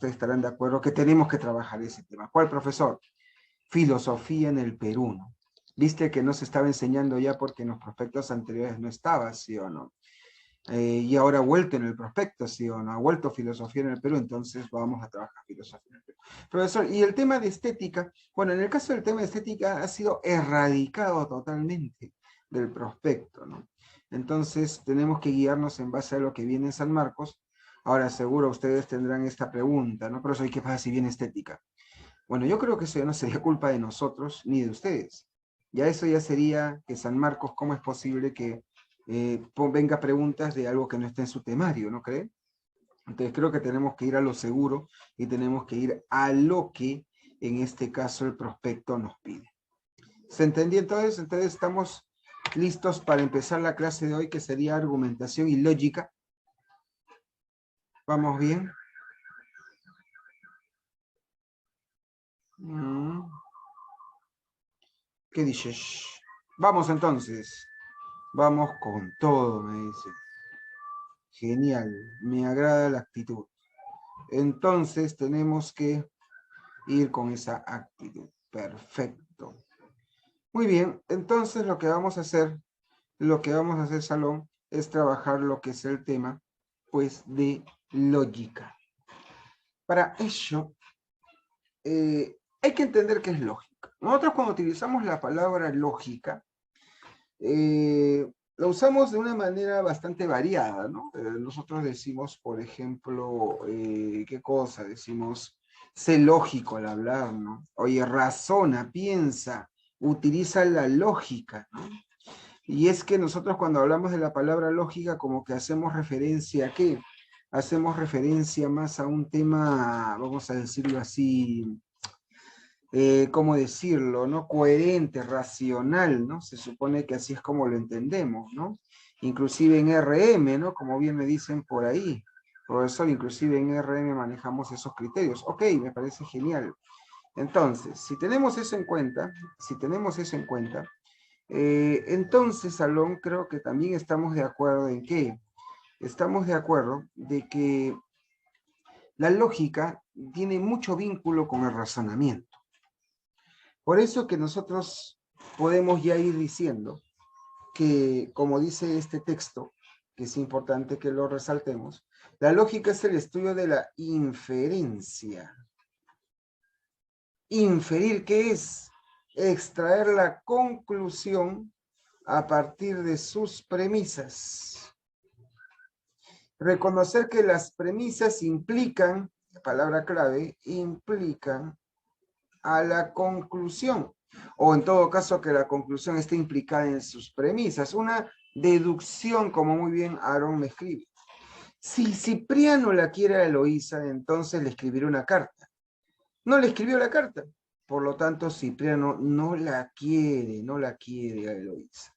ustedes estarán de acuerdo que tenemos que trabajar ese tema. ¿Cuál, profesor? Filosofía en el Perú, ¿no? Viste que no se estaba enseñando ya porque en los prospectos anteriores no estaba, ¿sí o no? Y ahora ha vuelto en el prospecto, ¿sí o no? Ha vuelto filosofía en el Perú, entonces vamos a trabajar filosofía en el Perú. Profesor, y el tema de estética, bueno, en el caso del tema de estética ha sido erradicado totalmente del prospecto, ¿no? Entonces tenemos que guiarnos en base a lo que viene en San Marcos. Ahora seguro ustedes tendrán esta pregunta, ¿no? Profesor, ¿y qué pasa si viene estética? Bueno, yo creo que eso ya no sería culpa de nosotros ni de ustedes. Ya eso ya sería que San Marcos, ¿cómo es posible que venga preguntas de algo que no está en su temario, ¿no cree? Entonces creo que tenemos que ir a lo seguro y tenemos que ir a lo que en este caso el prospecto nos pide. ¿Se entendió entonces? Entonces estamos listos para empezar la clase de hoy, que sería argumentación y lógica. ¿Vamos bien? ¿Qué dices? Vamos entonces. Vamos con todo, me dice. Genial, me agrada la actitud. Entonces tenemos que ir con esa actitud. Perfecto. Muy bien, entonces lo que vamos a hacer, Salón, es trabajar lo que es el tema, pues, de lógica. Para ello, hay que entender qué es lógica. Nosotros cuando utilizamos la palabra lógica, lo usamos de una manera bastante variada, ¿no? Nosotros decimos, por ejemplo, ¿qué cosa? Decimos, sé lógico al hablar, ¿no? Oye, razona, piensa, utiliza la lógica, ¿no? Y es que nosotros cuando hablamos de la palabra lógica, como que hacemos referencia a ¿qué? Hacemos referencia más a un tema, vamos a decirlo así, ¿cómo decirlo? ¿No? Coherente, racional, ¿no? Se supone que así es como lo entendemos, ¿no? Inclusive en RM, ¿no? Como bien me dicen por ahí, profesor, inclusive en RM manejamos esos criterios. Ok, me parece genial. Entonces, si tenemos eso en cuenta, entonces, Salón, creo que también estamos de acuerdo en que, estamos de acuerdo de que la lógica tiene mucho vínculo con el razonamiento. Por eso que nosotros podemos ya ir diciendo que, como dice este texto, que es importante que lo resaltemos, la lógica es el estudio de la inferencia. Inferir, ¿qué es? Extraer la conclusión a partir de sus premisas. Reconocer que las premisas implican, palabra clave, implican a la conclusión, o en todo caso que la conclusión esté implicada en sus premisas. Una deducción, como muy bien Aaron me escribe. Si Cipriano la quiere a Eloísa, entonces le escribiré una carta. No le escribió la carta, por lo tanto Cipriano no la quiere a Eloísa.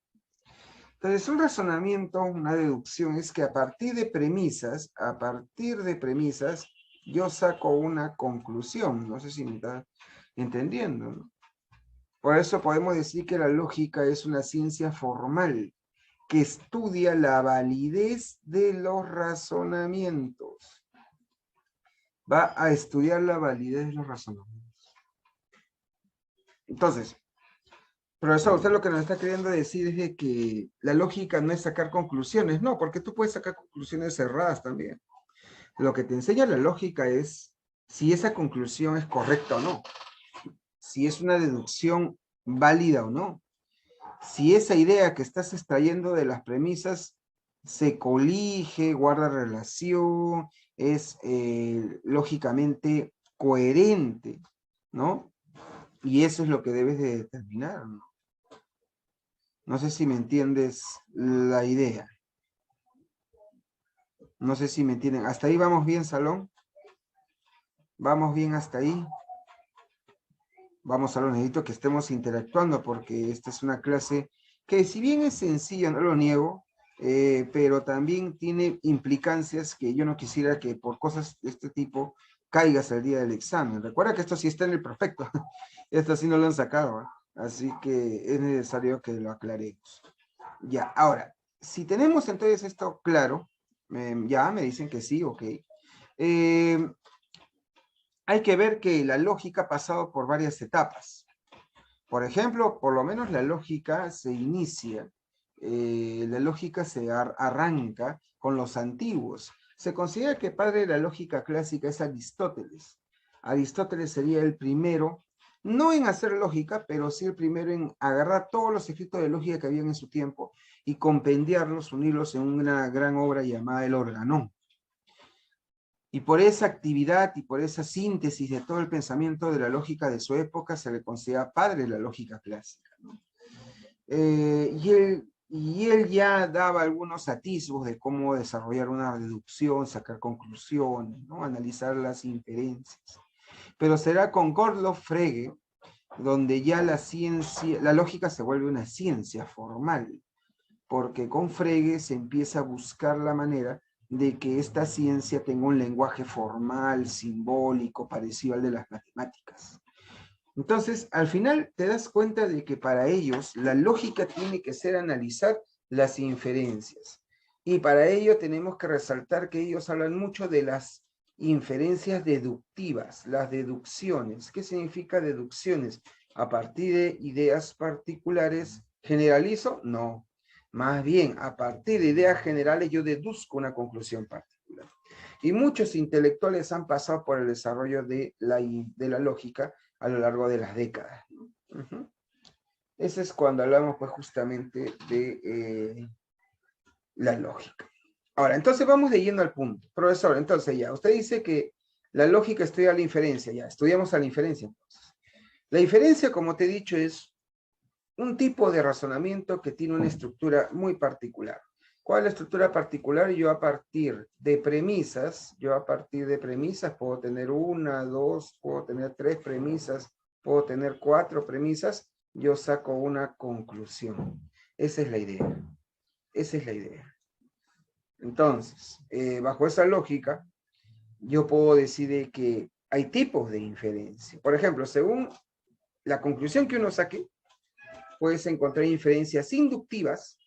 Entonces un razonamiento, una deducción es que a partir de premisas, yo saco una conclusión. No sé si me está entendiendo, ¿no? Por eso podemos decir que la lógica es una ciencia formal que estudia la validez de los razonamientos. Va a estudiar la validez de los razonamientos. Entonces, profesor, usted lo que nos está queriendo decir es de que la lógica no es sacar conclusiones. No, porque tú puedes sacar conclusiones cerradas también. Lo que te enseña la lógica es si esa conclusión es correcta o no. Si es una deducción válida o no. Si esa idea que estás extrayendo de las premisas se colige, guarda relación, es lógicamente coherente, ¿no? Y eso es lo que debes de determinar, ¿no? No sé si me entiendes la idea. No sé si me entienden. ¿Hasta ahí vamos bien, Salón? ¿Vamos bien hasta ahí? Vamos, Salón, necesito que estemos interactuando porque esta es una clase que si bien es sencilla, no lo niego, pero también tiene implicancias que yo no quisiera que por cosas de este tipo caigas el día del examen. Recuerda que esto sí está en el perfecto. Esto sí no lo han sacado, ¿eh? Así que es necesario que lo aclaremos. Ya, ahora, si tenemos entonces esto claro, ya me dicen que sí, ok. hay que ver que la lógica ha pasado por varias etapas. Por ejemplo, por lo menos la lógica se inicia, la lógica se arranca con los antiguos. Se considera que padre de la lógica clásica es Aristóteles. Aristóteles sería el primero, no en hacer lógica, pero sí el primero en agarrar todos los escritos de lógica que habían en su tiempo y compendiarlos, unirlos en una gran obra llamada el Organón. Y por esa actividad y por esa síntesis de todo el pensamiento de la lógica de su época se le considera padre de la lógica clásica, ¿no? Y él ya daba algunos atisbos de cómo desarrollar una deducción, sacar conclusiones, ¿no? Analizar las inferencias. Pero será con Gottlob Frege donde ya la ciencia, la lógica se vuelve una ciencia formal, porque con Frege se empieza a buscar la manera de que esta ciencia tenga un lenguaje formal, simbólico, parecido al de las matemáticas. Entonces, al final te das cuenta de que para ellos la lógica tiene que ser analizar las inferencias. Y para ello tenemos que resaltar que ellos hablan mucho de las inferencias deductivas, las deducciones. ¿Qué significa deducciones? A partir de ideas particulares, ¿generalizo? No. Más bien, a partir de ideas generales yo deduzco una conclusión particular. Y muchos intelectuales han pasado por el desarrollo de la lógica a lo largo de las décadas. Uh-huh. Ese es cuando hablamos pues justamente de la lógica. Ahora, entonces vamos de lleno al punto. Profesor, entonces ya, usted dice que la lógica estudia la inferencia, ya, estudiamos a la inferencia entonces. La inferencia, como te he dicho, es un tipo de razonamiento que tiene una estructura muy particular. ¿Cuál es la estructura particular? Yo a partir de premisas puedo tener una, dos, puedo tener tres premisas, puedo tener cuatro premisas, yo saco una conclusión. Esa es la idea. Esa es la idea. Entonces, bajo esa lógica, yo puedo decir que hay tipos de inferencia. Por ejemplo, según la conclusión que uno saque, puedes encontrar inferencias inductivas,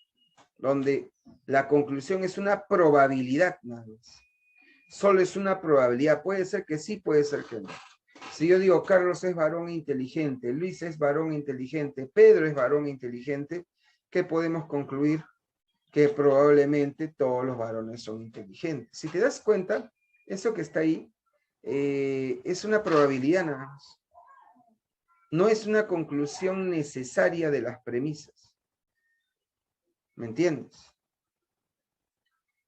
donde la conclusión es una probabilidad nada más. Solo es una probabilidad. Puede ser que sí, puede ser que no. Si yo digo Carlos es varón inteligente, Luis es varón inteligente, Pedro es varón inteligente, ¿qué podemos concluir? Que probablemente todos los varones son inteligentes. Si te das cuenta, eso que está ahí es una probabilidad nada más. No es una conclusión necesaria de las premisas. ¿Me entiendes?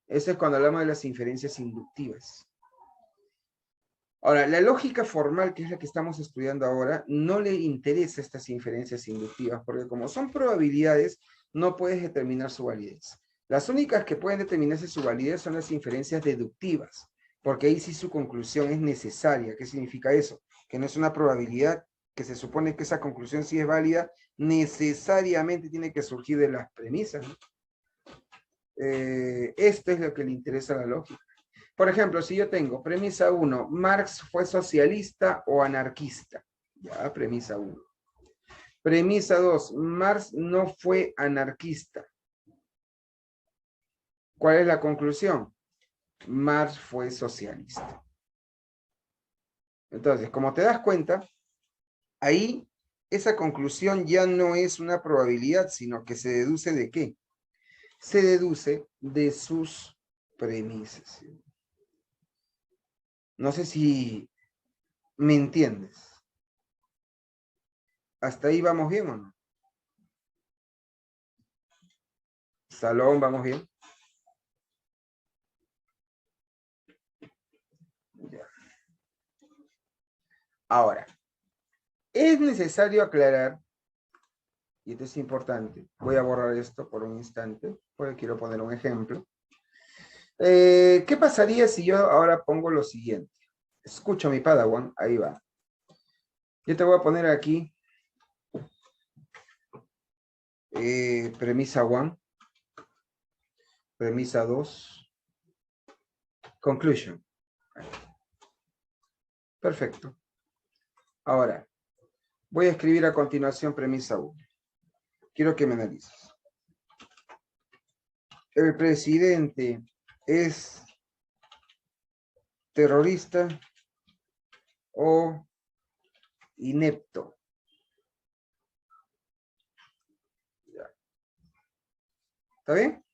Eso es cuando hablamos de las inferencias inductivas. Ahora, la lógica formal, que es la que estamos estudiando ahora, no le interesa estas inferencias inductivas, porque como son probabilidades, no puedes determinar su validez. Las únicas que pueden determinarse su validez son las inferencias deductivas, porque ahí sí su conclusión es necesaria. ¿Qué significa eso? Que no es una probabilidad, que se supone que esa conclusión sí es válida, necesariamente tiene que surgir de las premisas, ¿no? Esto es lo que le interesa a la lógica. Por ejemplo, si yo tengo premisa 1, Marx fue socialista o anarquista. Ya, premisa 1. Premisa 2, Marx no fue anarquista. ¿Cuál es la conclusión? Marx fue socialista. Entonces, como te das cuenta, ahí esa conclusión ya no es una probabilidad, sino que se deduce de ¿qué? Se deduce de sus premisas. No sé si me entiendes. ¿Hasta ahí vamos bien o no? Salón, ¿vamos bien? Ya. Ahora, es necesario aclarar, y esto es importante, voy a borrar esto por un instante, porque quiero poner un ejemplo. ¿Qué pasaría si yo ahora pongo lo siguiente? Escucho mi Padawan, ahí va. Yo te voy a poner aquí premisa 1, premisa 2, conclusion. Perfecto. Ahora, voy a escribir a continuación premisa 1. Quiero que me analices. El presidente es terrorista o inepto. Ya. ¿Está bien?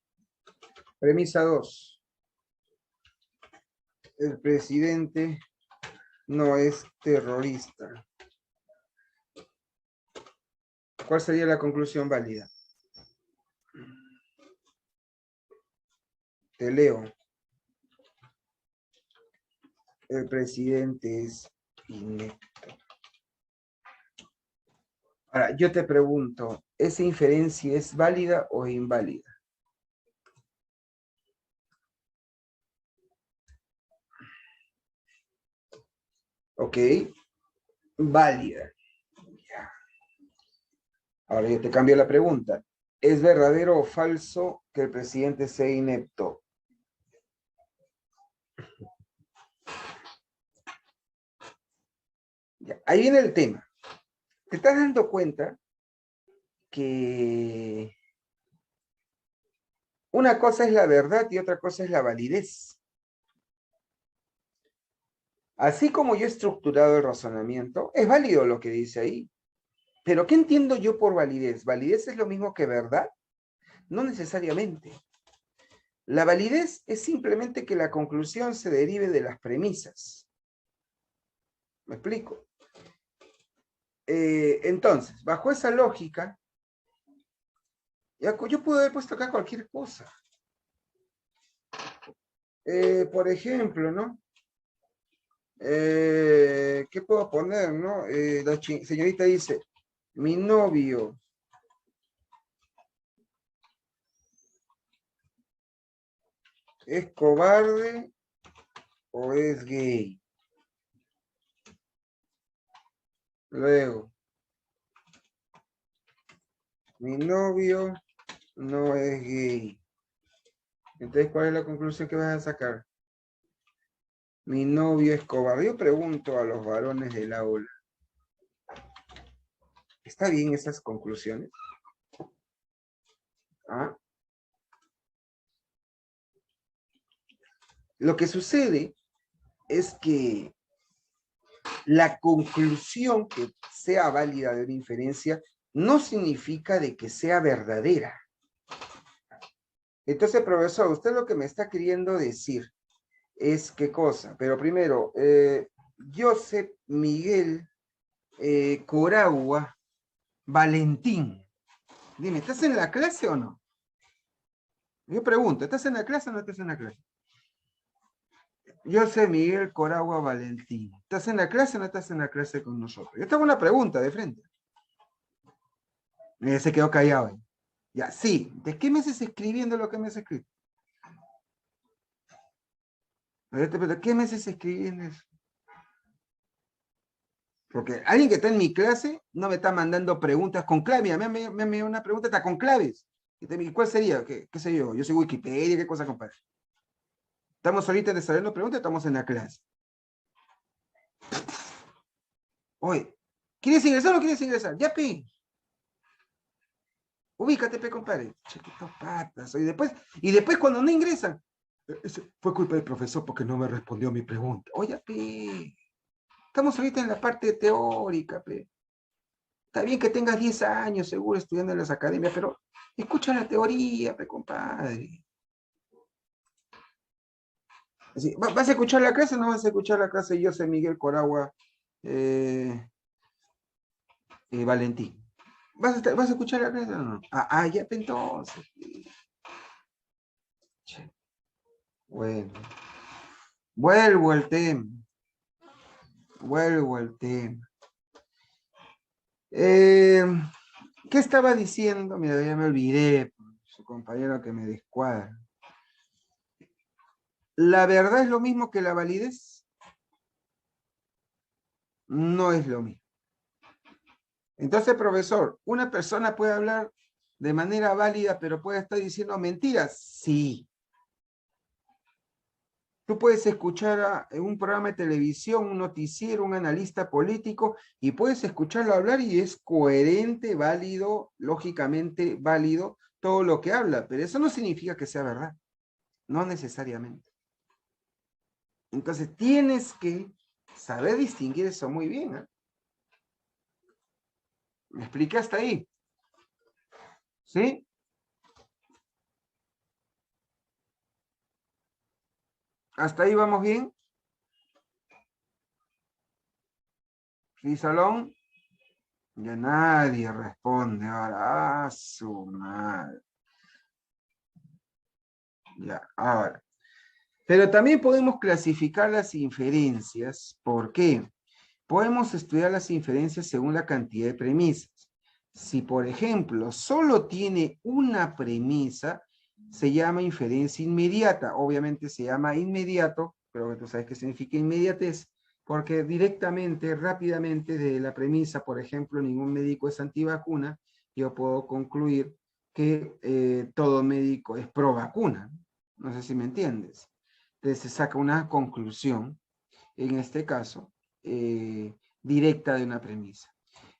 Premisa 2. El presidente no es terrorista. ¿Cuál sería la conclusión válida? Te leo. El presidente es inepto. Ahora, yo te pregunto, ¿esa inferencia es válida o inválida? Ok, válida. Ya. Ahora yo te cambio la pregunta. ¿Es verdadero o falso que el presidente sea inepto? Ya. Ahí viene el tema. ¿Te estás dando cuenta que una cosa es la verdad y otra cosa es la validez? Así como yo he estructurado el razonamiento, es válido lo que dice ahí. Pero ¿qué entiendo yo por validez? ¿Validez es lo mismo que verdad? No necesariamente. La validez es simplemente que la conclusión se derive de las premisas. ¿Me explico? Entonces, bajo esa lógica, yo puedo haber puesto acá cualquier cosa. Por ejemplo, ¿no? ¿Qué puedo poner, no? La señorita dice, mi novio ¿es cobarde o es gay? Luego, mi novio no es gay. Entonces, ¿cuál es la conclusión que vas a sacar? Mi novio es cobarde. Yo pregunto a los varones del aula. ¿Está bien esas conclusiones? ¿Ah? Lo que sucede es que la conclusión que sea válida de una inferencia no significa de que sea verdadera. Entonces, profesor, usted lo que me está queriendo decir es qué cosa. Pero primero, Joseph Miguel Coragua Valentín. Dime, ¿estás en la clase o no? Yo pregunto, ¿estás en la clase o no estás en la clase? Joseph Miguel Coragua Valentín. ¿Estás en la clase o no estás en la clase con nosotros? Yo tengo una pregunta de frente. Se quedó callado. Ya, sí. ¿De qué me haces escribiendo lo que me has escrito? ¿De qué me haces escribiendo eso? Porque alguien que está en mi clase no me está mandando preguntas con claves. Mira, me una pregunta está con claves. ¿Cuál sería? ¿Qué sé yo? Yo soy Wikipedia, ¿qué cosa, compadre? Estamos ahorita desarrollando preguntas, estamos en la clase. Oye, ¿quieres ingresar o no quieres ingresar? Ya, pi. Ubícate, pe, compadre. Chiquitos patas. Y después cuando no ingresan, fue culpa del profesor porque no me respondió mi pregunta. Oye, pe. Estamos ahorita en la parte teórica, pe. Está bien que tengas 10 años seguro estudiando en las academias, pero escucha la teoría, pe, compadre. Así, ¿vas a escuchar la clase o no vas a escuchar la clase de José Miguel Coragua Valentín? ¿Vas a escuchar la clase o no? Ya, pe, entonces. Bueno, vuelvo al tema. Vuelvo al tema. ¿Qué estaba diciendo? Mira, ya me olvidé. Su compañero que me descuadra. ¿La verdad es lo mismo que la validez? No es lo mismo. Entonces, profesor, ¿una persona puede hablar de manera válida, pero puede estar diciendo mentiras? Sí. Tú puedes escuchar en un programa de televisión, un noticiero, un analista político, y puedes escucharlo hablar y es coherente, válido, lógicamente válido todo lo que habla, pero eso no significa que sea verdad, no necesariamente. Entonces tienes que Saber distinguir eso muy bien, ¿eh? ¿Me expliqué hasta ahí? ¿Sí? ¿Hasta ahí vamos bien? ¿Sí, Salón? Ya nadie responde ahora. ¡Ah, su madre! Ya, ahora. Pero también podemos clasificar las inferencias. ¿Por qué? Podemos estudiar las inferencias según la cantidad de premisas. Si, por ejemplo, solo tiene una premisa, se llama inferencia inmediata. Obviamente se llama inmediato, pero tú sabes qué significa inmediatez, porque directamente, rápidamente, de la premisa, por ejemplo, ningún médico es antivacuna, yo puedo concluir que todo médico es pro vacuna. No sé si me entiendes. Entonces se saca una conclusión, en este caso, directa de una premisa.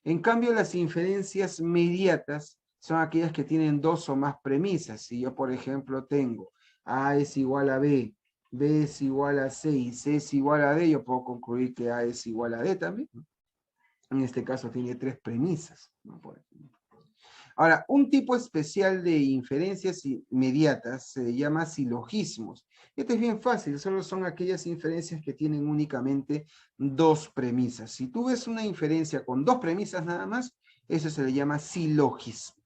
En cambio, las inferencias mediatas son aquellas que tienen dos o más premisas. Si yo, por ejemplo, tengo A es igual a B, B es igual a C y C es igual a D, yo puedo concluir que A es igual a D también, ¿no? En este caso tiene tres premisas, ¿no? Por ejemplo. Ahora, un tipo especial de inferencias inmediatas se llama silogismos. Este es bien fácil, solo son aquellas inferencias que tienen únicamente dos premisas. Si tú ves una inferencia con dos premisas nada más, eso se le llama silogismo.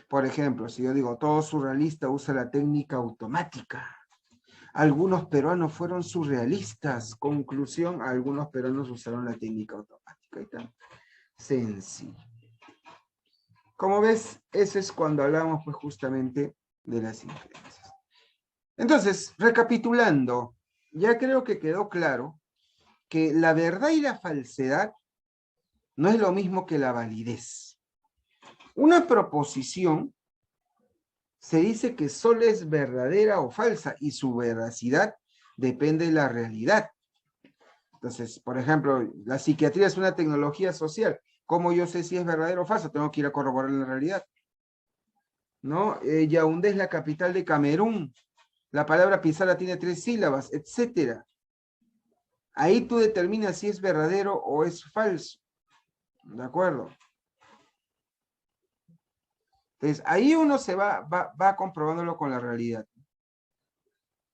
Por ejemplo, si yo digo, todo surrealista usa la técnica automática. Algunos peruanos fueron surrealistas. Conclusión, algunos peruanos usaron la técnica automática. Ahí está. Sencillo. Como ves, eso es cuando hablamos pues justamente de las inferencias. Entonces, recapitulando, ya creo que quedó claro que la verdad y la falsedad no es lo mismo que la validez. Una proposición se dice que solo es verdadera o falsa y su veracidad depende de la realidad. Entonces, por ejemplo, la psiquiatría es una tecnología social. ¿Cómo yo sé si es verdadero o falso? Tengo que ir a corroborar la realidad, ¿no? Yaoundé es la capital de Camerún. La palabra pisara tiene 3 sílabas, etc. Ahí tú determinas si es verdadero o es falso. ¿De acuerdo? Entonces, ahí uno se va comprobándolo con la realidad.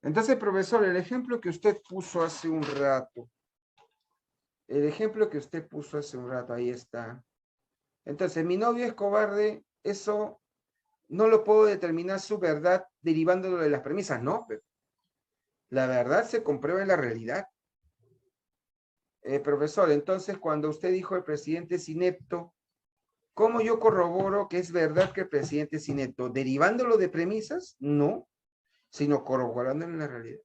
Entonces, profesor, el ejemplo que usted puso hace un rato, ahí está. Entonces, mi novio es cobarde, eso no lo puedo determinar su verdad derivándolo de las premisas, no, pero la verdad se comprueba en la realidad. Profesor, entonces cuando usted dijo el presidente es inepto, ¿cómo yo corroboro que es verdad que el presidente es inepto? ¿Derivándolo de premisas? No, sino corroborándolo en la realidad.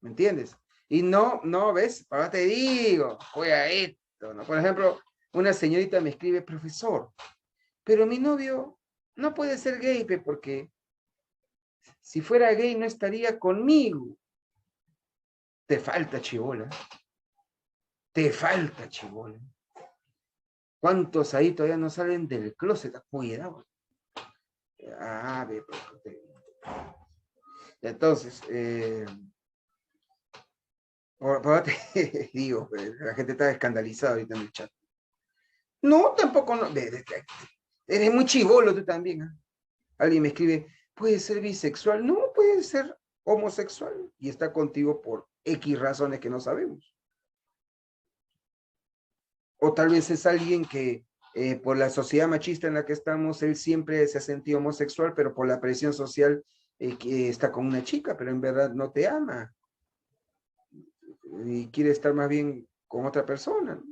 ¿Me entiendes? Y no, ¿ves? Ahora te digo, juega esto, ¿no? Por ejemplo, una señorita me escribe, profesor, pero mi novio no puede ser gay porque si fuera gay no estaría conmigo. Te falta, chibola. Te falta, chibola. ¿Cuántos ahí todavía no salen del closet? Cuidado. Ah, ve, pues, entonces, por te digo, la gente está escandalizada ahorita en el chat. No, tampoco, no. Eres muy chibolo tú también. ¿Eh? Alguien me escribe, ¿puede ser bisexual? No, puede ser homosexual y está contigo por X razones que no sabemos. O tal vez es alguien que por la sociedad machista en la que estamos, él siempre se ha sentido homosexual, pero por la presión social que está con una chica, pero en verdad no te ama. Y quiere estar más bien con otra persona,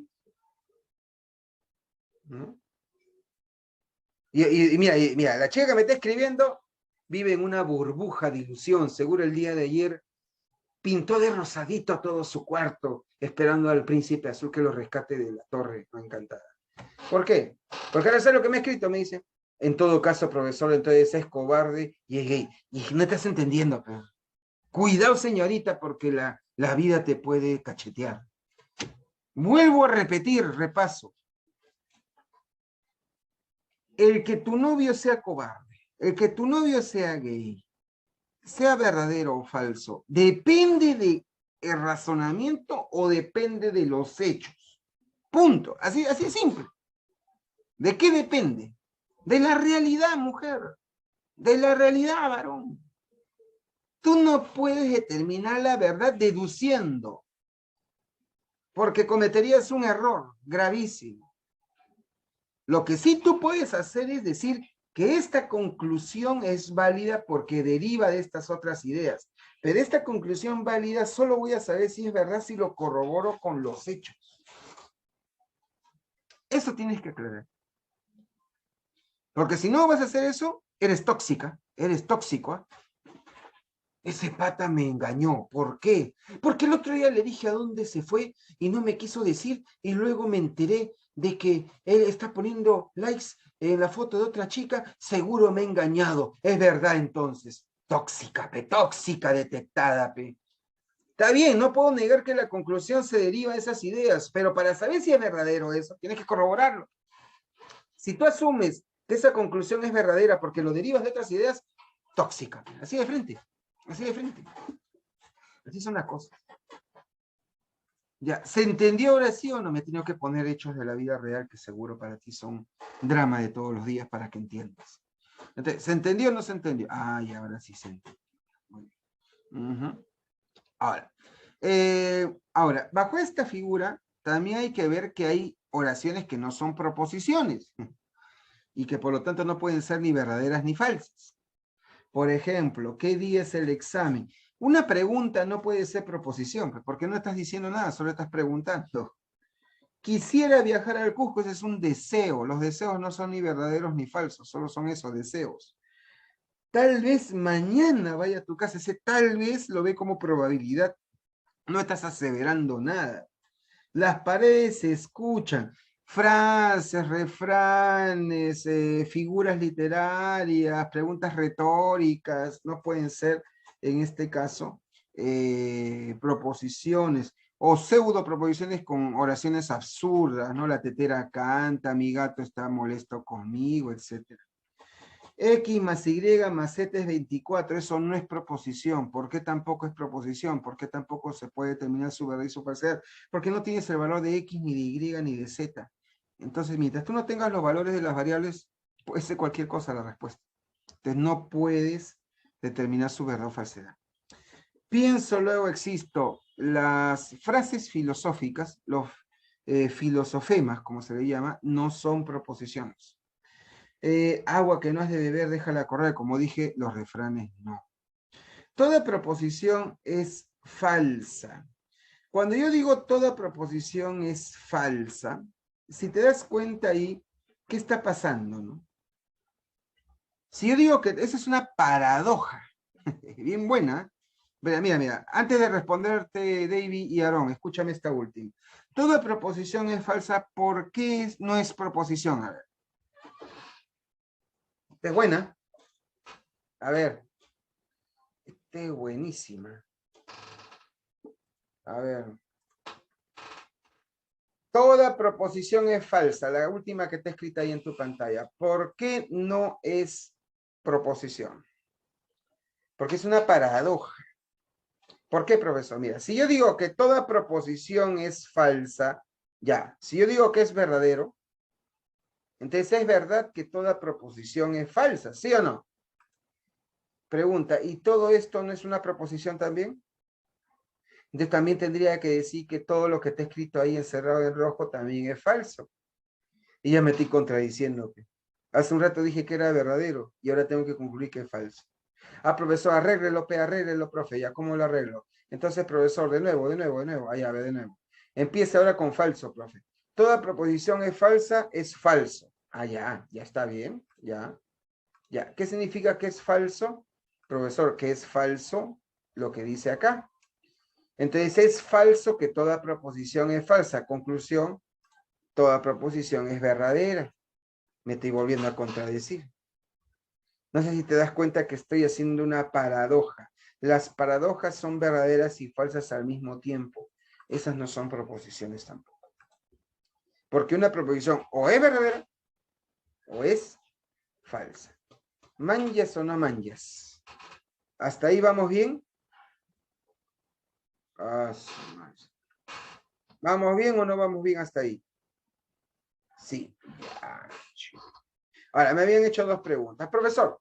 ¿no? Y mira, la chica que me está escribiendo vive en una burbuja de ilusión. Seguro el día de ayer pintó de rosadito todo su cuarto, esperando al príncipe azul que lo rescate de la torre, no encantada. ¿Por qué? Porque ahora sé lo que me ha escrito, me dice. En todo caso, profesor, entonces es cobarde y es gay. Y no estás entendiendo, pero cuidado, señorita, porque la vida te puede cachetear. Vuelvo a repetir, repaso. El que tu novio sea cobarde, el que tu novio sea gay, sea verdadero o falso, ¿depende del razonamiento o depende de los hechos? Punto. Así es simple. ¿De qué depende? De la realidad, mujer. De la realidad, varón. Tú no puedes determinar la verdad deduciendo, porque cometerías un error gravísimo. Lo que sí tú puedes hacer es decir que esta conclusión es válida porque deriva de estas otras ideas. Pero esta conclusión válida solo voy a saber si es verdad si lo corroboro con los hechos. Eso tienes que aclarar. Porque si no vas a hacer eso, eres tóxica, eres tóxico. ¿Eh? Ese pata me engañó. ¿Por qué? Porque el otro día le dije a dónde se fue y no me quiso decir y luego me enteré de que él está poniendo likes en la foto de otra chica. Seguro me ha engañado. Es verdad entonces. Tóxica, tóxica detectada, pe. Está bien, no puedo negar que la conclusión se deriva de esas ideas, pero para saber si es verdadero eso, tienes que corroborarlo. Si tú asumes que esa conclusión es verdadera porque lo derivas de otras ideas, tóxica. Así de frente. Así de frente. Así son las cosas. Ya, ¿se entendió ahora sí o no? Me he tenido que poner hechos de la vida real que seguro para ti son drama de todos los días para que entiendas. Entonces, ¿se entendió o no se entendió? Ah, y ahora sí se entendió. Muy bien. Ahora, bajo esta figura también hay que ver que hay oraciones que no son proposiciones y que por lo tanto no pueden ser ni verdaderas ni falsas. Por ejemplo, ¿qué día es el examen? Una pregunta no puede ser proposición, porque no estás diciendo nada, solo estás preguntando. Quisiera viajar al Cusco, ese es un deseo. Los deseos no son ni verdaderos ni falsos, solo son esos deseos. Tal vez mañana vaya a tu casa, ese tal vez lo ve como probabilidad. No estás aseverando nada. Las paredes se escuchan. Frases, refranes, figuras literarias, preguntas retóricas, no pueden ser, en este caso, proposiciones o pseudo proposiciones con oraciones absurdas, ¿no? La tetera canta, mi gato está molesto conmigo, etcétera. X más Y más Z es 24, eso no es proposición. ¿Por qué tampoco es proposición? ¿Por qué tampoco se puede determinar su verdad y su falsedad? Porque no tienes el valor de X, ni de Y, ni de Z. Entonces, mientras tú no tengas los valores de las variables, puede ser cualquier cosa la respuesta. Entonces, no puedes determinar su verdad o falsedad. Pienso, luego existo. Las frases filosóficas, los filosofemas, como se le llama, no son proposiciones. Agua que no has de beber, déjala correr. Como dije, los refranes no. Toda proposición es falsa. Cuando yo digo toda proposición es falsa, si te das cuenta ahí, ¿qué está pasando, no? Si yo digo que esa es una paradoja, bien buena. Mira, antes de responderte, David y Aarón, escúchame esta última. Toda proposición es falsa, ¿por qué no es proposición? A ver. ¿Es buena? A ver. Buenísima. A ver. Toda proposición es falsa. La última que está escrita ahí en tu pantalla. ¿Por qué no es proposición? Porque es una paradoja. ¿Por qué, profesor? Mira, si yo digo que toda proposición es falsa, ya. Si yo digo que es verdadero, entonces es verdad que toda proposición es falsa, ¿sí o no? Pregunta, ¿y todo esto no es una proposición también? Entonces también tendría que decir que todo lo que está escrito ahí encerrado en rojo también es falso. Y ya me estoy contradiciendo. Hace un rato dije que era verdadero y ahora tengo que concluir que es falso. Ah, profesor, arréglelo, profe. Ya, ¿cómo lo arreglo? Entonces, profesor, de nuevo. Ahí, a ver, de nuevo. Empieza ahora con falso, profe. Toda proposición es falsa, es falso. Ah, ya está bien, ya. ¿Qué significa que es falso? Profesor, que es falso lo que dice acá. Entonces, es falso que toda proposición es falsa. Conclusión, toda proposición es verdadera. Me estoy volviendo a contradecir. No sé si te das cuenta que estoy haciendo una paradoja. Las paradojas son verdaderas y falsas al mismo tiempo. Esas no son proposiciones tampoco. Porque una proposición o es verdadera o es falsa. ¿Manjas o no manjas? ¿Hasta ahí vamos bien? ¿Vamos bien o no vamos bien hasta ahí? Sí. Ahora, me habían hecho dos preguntas. Profesor,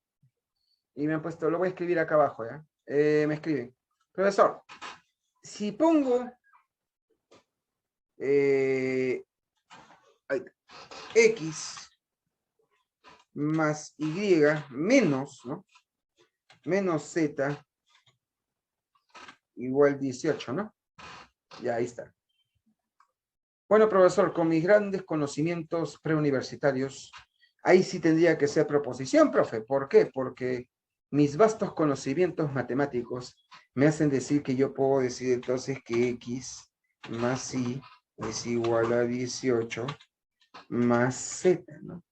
y me han puesto, lo voy a escribir acá abajo, ¿ya? Me escriben. Profesor, si pongo X más Y menos, ¿no? Menos Z igual 18, ¿no? Ya, ahí está. Bueno, profesor, con mis grandes conocimientos preuniversitarios, ahí sí tendría que ser proposición, profe. ¿Por qué? Porque mis vastos conocimientos matemáticos me hacen decir que yo puedo decir entonces que X más Y es igual a 18 más Z, ¿no?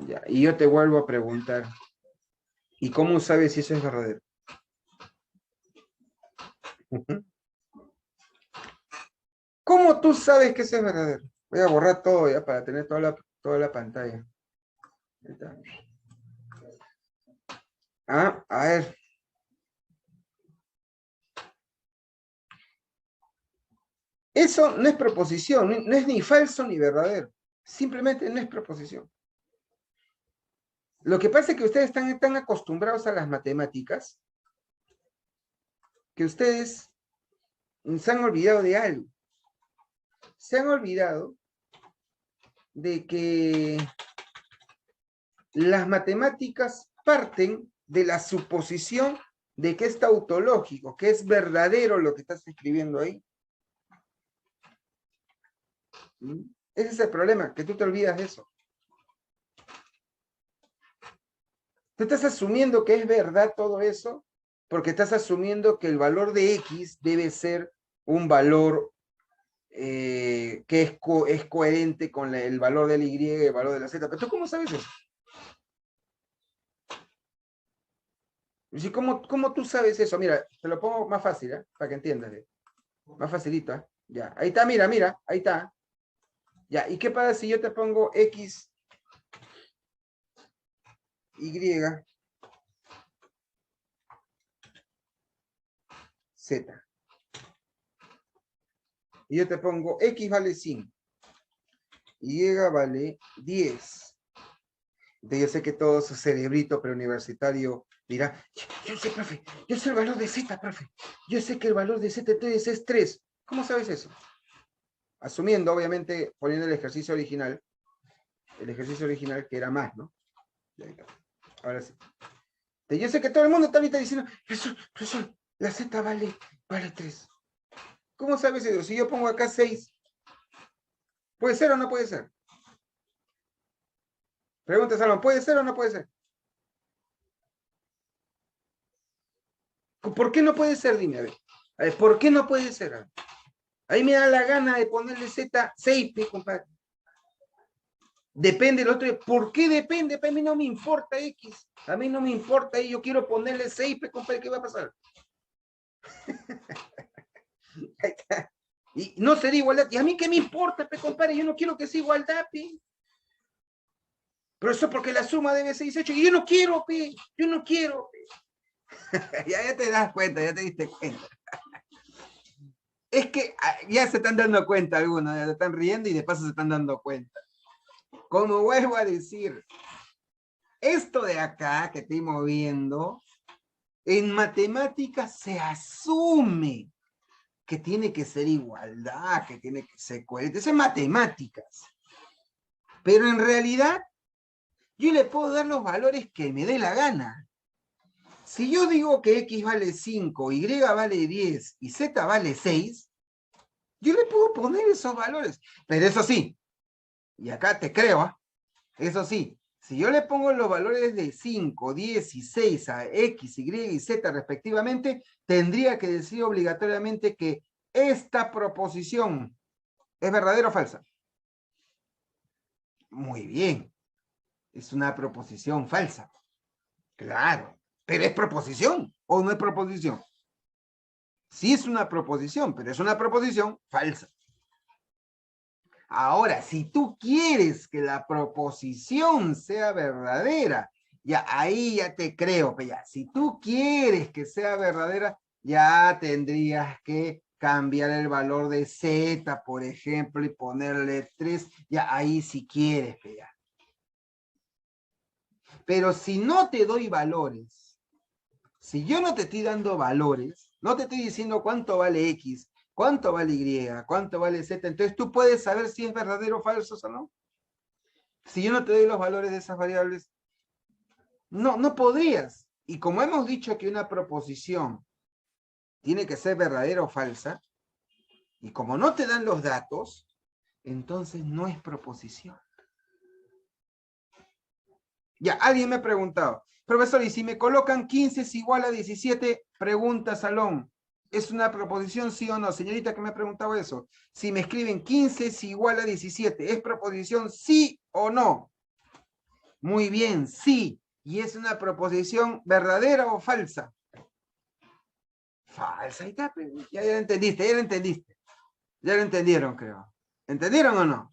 Ya, y yo te vuelvo a preguntar, ¿y cómo sabes si eso es verdadero? ¿Cómo tú sabes que eso es verdadero? Voy a borrar todo ya para tener toda la pantalla. Ahí está. Ah, a ver. Eso no es proposición, no es ni falso ni verdadero. Simplemente no es proposición. Lo que pasa es que ustedes están tan acostumbrados a las matemáticas que ustedes se han olvidado de algo. Se han olvidado de que las matemáticas parten de la suposición de que es tautológico, que es verdadero lo que estás escribiendo ahí. Ese es el problema, que tú te olvidas de eso. Tú estás asumiendo que es verdad todo eso porque estás asumiendo que el valor de X debe ser un valor que es coherente con el valor del Y y el valor de la Z. Pero ¿tú cómo sabes eso? ¿Cómo tú sabes eso? Mira, te lo pongo más fácil, ¿eh? Para que entiendas. Más facilito, ¿eh? Ya, ahí está, mira, ahí está. Ya, ¿y qué pasa si yo te pongo X, Y, Z? Y yo te pongo X vale 5, Y vale 10. Entonces yo sé que todo su cerebrito preuniversitario dirá, yo sé, profe, yo sé el valor de Z, profe. Yo sé que el valor de Z entonces es 3. ¿Cómo sabes eso? Asumiendo, obviamente, poniendo el ejercicio original que era más, ¿no? Ahora sí. Entonces, yo sé que todo el mundo está ahorita diciendo, profesor, la Z vale 3. ¿Cómo sabes eso? Si yo pongo acá 6, ¿puede ser o no puede ser? Pregunta, Salón, ¿puede ser o no puede ser? ¿Por qué no puede ser? Dime, a ver, ¿por qué no puede ser? A ver. Ahí me da la gana de ponerle Z 6, compadre. Depende del otro. ¿Por qué depende? A mí no me importa X. A mí no me importa y yo quiero ponerle 6, compadre. ¿Qué va a pasar? Ahí está. Y no sería igualdad. ¿Y a mí qué me importa, compadre? Yo no quiero que sea igualdad, Pero eso porque la suma debe ser 18. Y yo no quiero, Yo no quiero, ya te das cuenta, ya te diste cuenta. Es que ya se están dando cuenta algunos, ya se están riendo y de paso se están dando cuenta. Como vuelvo a decir, esto de acá que estoy moviendo, en matemáticas se asume que tiene que ser igualdad, que tiene que ser coherente. Eso es matemáticas. Pero en realidad, yo le puedo dar los valores que me dé la gana. Si yo digo que X vale 5, Y vale 10 y Z vale 6, yo le puedo poner esos valores. Pero eso sí, y acá te creo, ¿eh? Eso sí, si yo le pongo los valores de 5, 10 y 6 a X, Y y Z respectivamente, tendría que decir obligatoriamente que esta proposición es verdadera o falsa. Muy bien, es una proposición falsa. Claro, pero ¿es proposición o no es proposición? Sí es una proposición, pero es una proposición falsa. Ahora, si tú quieres que la proposición sea verdadera Ya, ahí ya te creo, pero ya, si tú quieres que sea verdadera, ya tendrías que cambiar el valor de Z, por ejemplo, y ponerle 3, ya ahí si quieres, pero ya. Pero si no te doy valores, si yo no te estoy dando valores, no te estoy diciendo cuánto vale X, cuánto vale Y, cuánto vale Z, entonces tú puedes saber si es verdadero o falso o no. Si yo no te doy los valores de esas variables, no podrías. Y como hemos dicho que una proposición tiene que ser verdadera o falsa, y como no te dan los datos, entonces no es proposición. Ya, alguien me ha preguntado, profesor, ¿y si me colocan 15 es igual a 17? Pregunta Salón. ¿Es una proposición sí o no? Señorita que me ha preguntado eso. Si me escriben 15 es igual a 17, ¿es proposición sí o no? Muy bien, sí. ¿Y es una proposición verdadera o falsa? Falsa, ahí está. Ya lo entendiste, ya lo entendiste. Ya lo entendieron, creo. ¿Entendieron o no?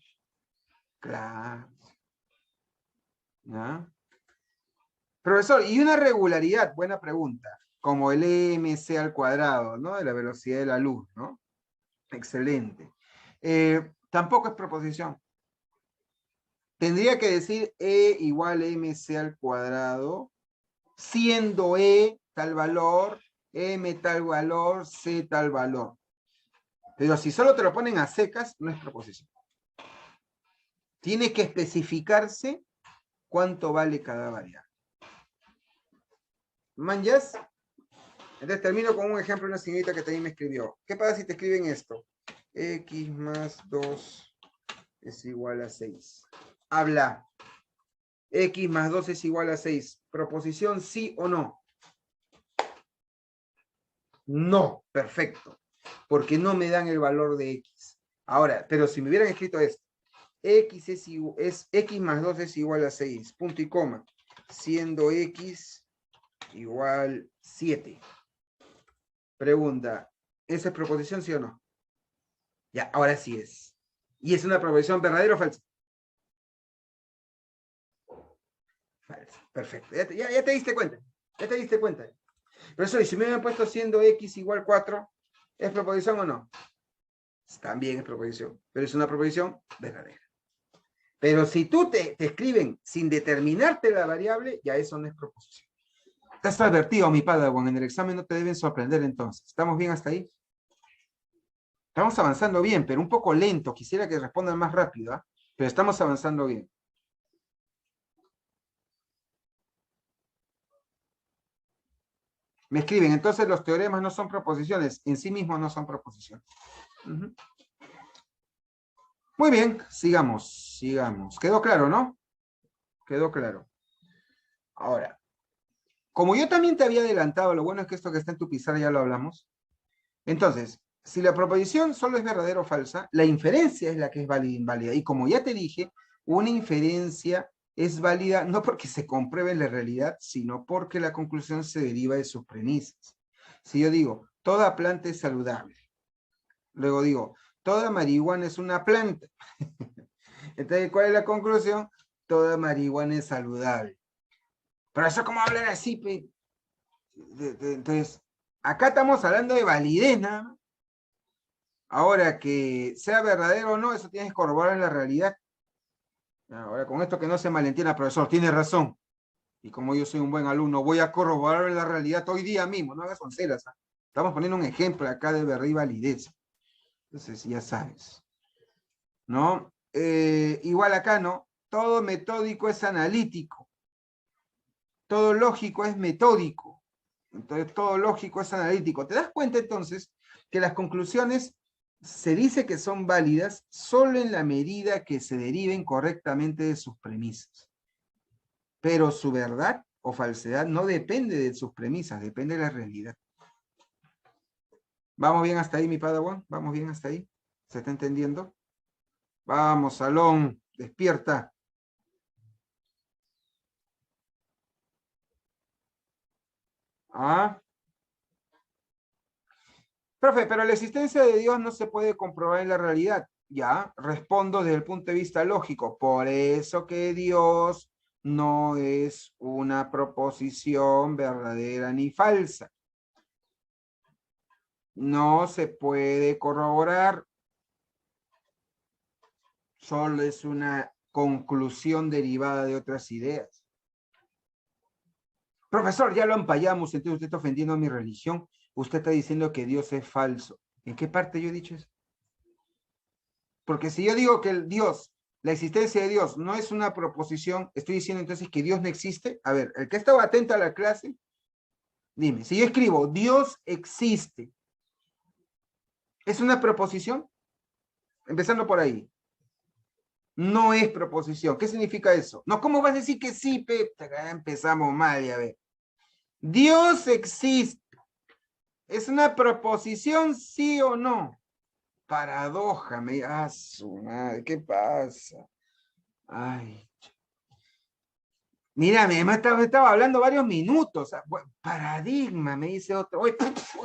Claro. ¿Ya? Profesor, y una regularidad, buena pregunta, como el mc al cuadrado, ¿no? De la velocidad de la luz, ¿no? Excelente. Tampoco es proposición. Tendría que decir E igual a mc al cuadrado, siendo E tal valor, M tal valor, C tal valor. Pero si solo te lo ponen a secas, no es proposición. Tiene que especificarse cuánto vale cada variable. ¿Manjas? Entonces termino con un ejemplo de una señorita que también me escribió. ¿Qué pasa si te escriben esto? X más 2 es igual a 6. Habla. X más 2 es igual a 6. ¿Proposición sí o no? No. Perfecto. Porque no me dan el valor de X. Ahora, pero si me hubieran escrito esto. X X más 2 es igual a 6. Punto y coma. Siendo X igual 7. Pregunta. ¿Esa es proposición sí o no? Ya, ahora sí es. ¿Y es una proposición verdadera o falsa? Falsa. Perfecto. Ya te diste cuenta. Ya te diste cuenta. Profesor, ¿y si me hubieran puesto siendo X igual 4, ¿es proposición o no? También es proposición. Pero es una proposición verdadera. Pero si tú te escriben sin determinarte la variable, ya eso no es proposición. Estás advertido, mi Padawan. En el examen no te deben sorprender entonces. ¿Estamos bien hasta ahí? Estamos avanzando bien, pero un poco lento. Quisiera que respondan más rápido, ¿eh? Pero estamos avanzando bien. Me escriben, entonces los teoremas no son proposiciones, en sí mismos no son proposiciones. Muy bien, sigamos. ¿Quedó claro, no? Quedó claro. Ahora, como yo también te había adelantado, lo bueno es que esto que está en tu pizarra ya lo hablamos. Entonces, si la proposición solo es verdadera o falsa, la inferencia es la que es válida e inválida. Y como ya te dije, una inferencia es válida no porque se compruebe la realidad, sino porque la conclusión se deriva de sus premisas. Si yo digo, toda planta es saludable, luego digo, toda marihuana es una planta. Entonces, ¿cuál es la conclusión? Toda marihuana es saludable. Pero eso, ¿cómo hablar así? Entonces, acá estamos hablando de validez, nada más. Ahora, que sea verdadero o no, eso tienes que corroborar en la realidad. Ahora, con esto que no se malentienda, profesor, tiene razón. Y como yo soy un buen alumno, voy a corroborar en la realidad hoy día mismo, no hagas onceras. Estamos poniendo un ejemplo acá de verdad y validez. Entonces, ya sabes. ¿No? Igual acá, ¿no? Todo metódico es analítico. Todo lógico es metódico. Entonces, todo lógico es analítico. ¿Te das cuenta entonces que las conclusiones se dice que son válidas solo en la medida que se deriven correctamente de sus premisas? Pero su verdad o falsedad no depende de sus premisas, depende de la realidad. ¿Vamos bien hasta ahí, mi Padawan? ¿Vamos bien hasta ahí? ¿Se está entendiendo? Vamos, Salón, despierta. ¿Ah? Profe, pero la existencia de Dios no se puede comprobar en la realidad. Ya, respondo desde el punto de vista lógico. Por eso que Dios no es una proposición verdadera ni falsa. No se puede corroborar. Solo es una conclusión derivada de otras ideas. Profesor, ya lo empallamos, entonces usted está ofendiendo a mi religión. Usted está diciendo que Dios es falso. ¿En qué parte yo he dicho eso? Porque si yo digo que el Dios, la existencia de Dios no es una proposición, estoy diciendo entonces que Dios no existe. A ver, el que estaba atento a la clase, dime, si yo escribo Dios existe, ¿es una proposición? Empezando por ahí. No es proposición. ¿Qué significa eso? No, ¿cómo vas a decir que sí, Pepe? Empezamos mal, ya ve. Dios existe. ¿Es una proposición, sí o no? Paradoja, su madre, ¿qué pasa? Ay. Mira, me estaba hablando varios minutos. Paradigma, me dice otro. Oye,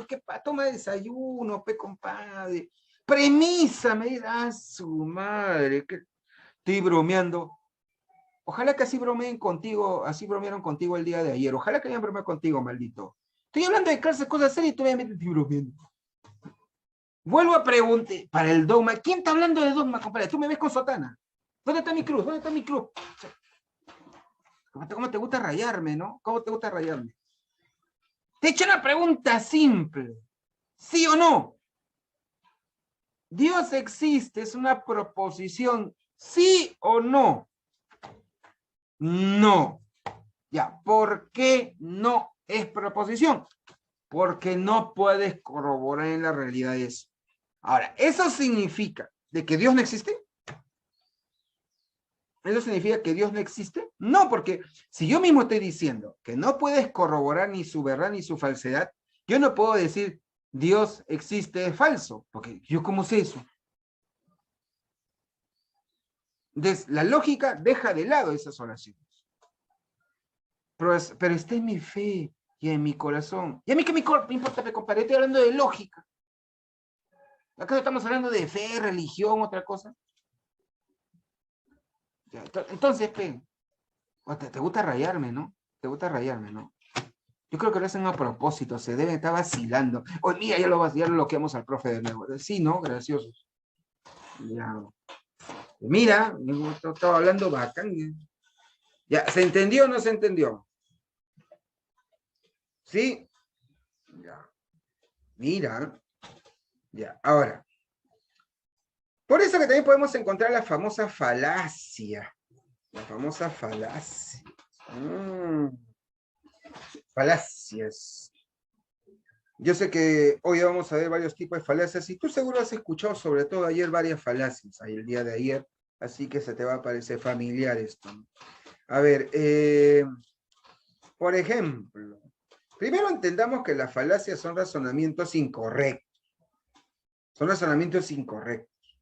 ¿qué toma desayuno, compadre? Premisa, me dice, su madre, que estoy bromeando. Ojalá que así bromeen contigo, así bromearon contigo el día de ayer. Ojalá que hayan bromeado contigo, maldito. Estoy hablando de clases, cosas serias y tú obviamente estoy bromeando. Vuelvo a preguntar para el dogma. ¿Quién está hablando de dogma, compadre? Tú me ves con sotana. ¿Dónde está mi cruz? ¿Dónde está mi cruz? ¿Cómo te gusta rayarme, no? ¿Cómo te gusta rayarme? Te he hecho una pregunta simple. ¿Sí o no? ¿Dios existe? ¿Es una proposición? ¿Sí o no? No. Ya, ¿por qué no es proposición? Porque no puedes corroborar en la realidad eso. Ahora, ¿eso significa de que Dios no existe? ¿Eso significa que Dios no existe? No, porque si yo mismo estoy diciendo que no puedes corroborar ni su verdad ni su falsedad, yo no puedo decir Dios existe es falso, porque yo cómo sé eso. Entonces, la lógica deja de lado esas oraciones. Pero está en mi fe y en mi corazón. Y a mí que me importa, me compadre, estoy hablando de lógica. ¿Acaso estamos hablando de fe, religión, otra cosa? Ya, entonces, te gusta rayarme, ¿no? Te gusta rayarme, ¿no? Yo creo que lo hacen a propósito, se deben estar vacilando. Oye, mira, ya lo bloqueamos al profe de nuevo. Sí, ¿no? Graciosos. Ya. Mira, estaba hablando bacán. Ya, ¿se entendió o no se entendió? ¿Sí? Ya. Mira. Ya, ahora. Por eso que también podemos encontrar la famosa falacia. La famosa falacia. Falacias. Yo sé que hoy vamos a ver varios tipos de falacias y tú seguro has escuchado sobre todo ayer varias falacias, ahí el día de ayer, así que se te va a parecer familiar esto. A ver, por ejemplo, primero entendamos que las falacias son razonamientos incorrectos. Son razonamientos incorrectos.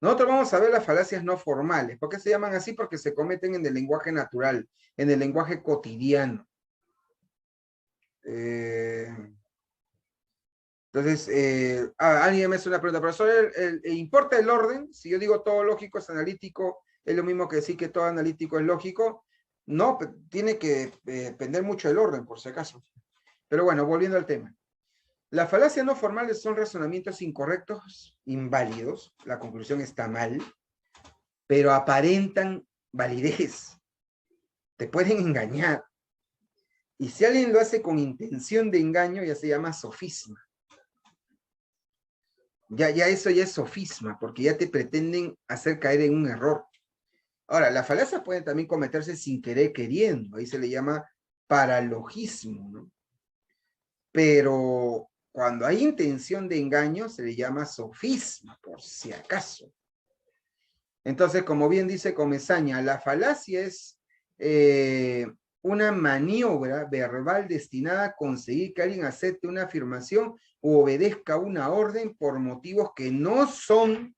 Nosotros vamos a ver las falacias no formales. ¿Por qué se llaman así? Porque se cometen en el lenguaje natural, en el lenguaje cotidiano. Entonces, alguien me hace una pregunta, profesor, ¿importa el orden? Si yo digo todo lógico es analítico, ¿es lo mismo que decir que todo analítico es lógico? No, tiene que depender mucho del orden, por si acaso. Pero bueno, volviendo al tema. Las falacias no formales son razonamientos incorrectos, inválidos, la conclusión está mal, pero aparentan validez. Te pueden engañar. Y si alguien lo hace con intención de engaño, ya se llama sofisma. Ya eso ya es sofisma, porque ya te pretenden hacer caer en un error. Ahora, las falacias pueden también cometerse sin querer queriendo, ahí se le llama paralogismo, ¿no? Pero cuando hay intención de engaño, se le llama sofisma, por si acaso. Entonces, como bien dice Comesaña, la falacia es una maniobra verbal destinada a conseguir que alguien acepte una afirmación o obedezca una orden por motivos que no son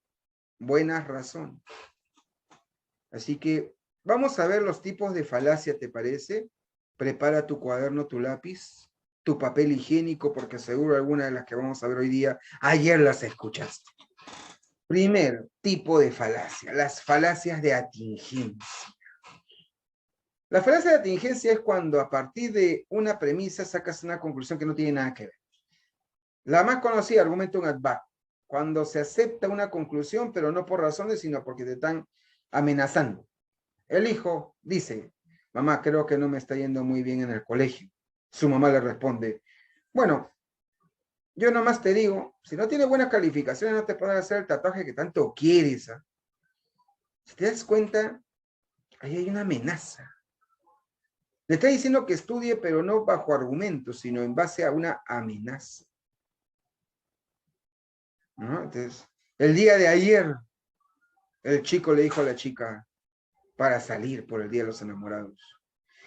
buenas razones. Así que vamos a ver los tipos de falacia, ¿te parece? Prepara tu cuaderno, tu lápiz, tu papel higiénico, porque seguro alguna de las que vamos a ver hoy día, ayer las escuchaste. Primer tipo de falacia, las falacias de atingencia. La falacia de atingencia es cuando a partir de una premisa sacas una conclusión que no tiene nada que ver. La más conocida, argumentum ad bacco, cuando se acepta una conclusión, pero no por razones, sino porque te están amenazando. El hijo dice, mamá, creo que no me está yendo muy bien en el colegio. Su mamá le responde, bueno, yo nomás te digo, si no tienes buenas calificaciones, no te puedes hacer el tatuaje que tanto quieres. ¿Ah? Si te das cuenta, ahí hay una amenaza. Le está diciendo que estudie, pero no bajo argumentos, sino en base a una amenaza. ¿No? Entonces, el día de ayer, el chico le dijo a la chica, para salir por el Día de los Enamorados.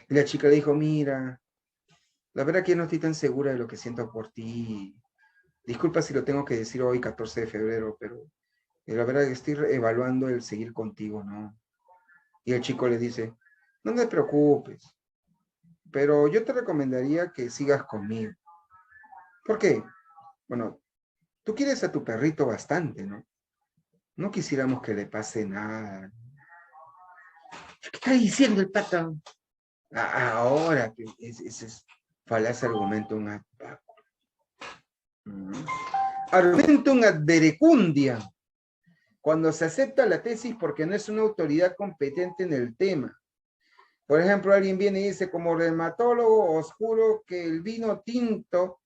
Y la chica le dijo, mira, la verdad que no estoy tan segura de lo que siento por ti. Disculpa si lo tengo que decir hoy, 14 de febrero, pero la verdad que estoy evaluando el seguir contigo, ¿no? Y el chico le dice, no te preocupes, pero yo te recomendaría que sigas conmigo. ¿Por qué? Bueno, tú quieres a tu perrito bastante, ¿no? No quisiéramos que le pase nada. ¿Qué está diciendo el pato? Ahora, ese es falacia argumentum ad bacco. Argumentum ad verecundia. Cuando se acepta la tesis porque no es una autoridad competente en el tema. Por ejemplo, alguien viene y dice, como reumatólogo, os juro que el vino tinto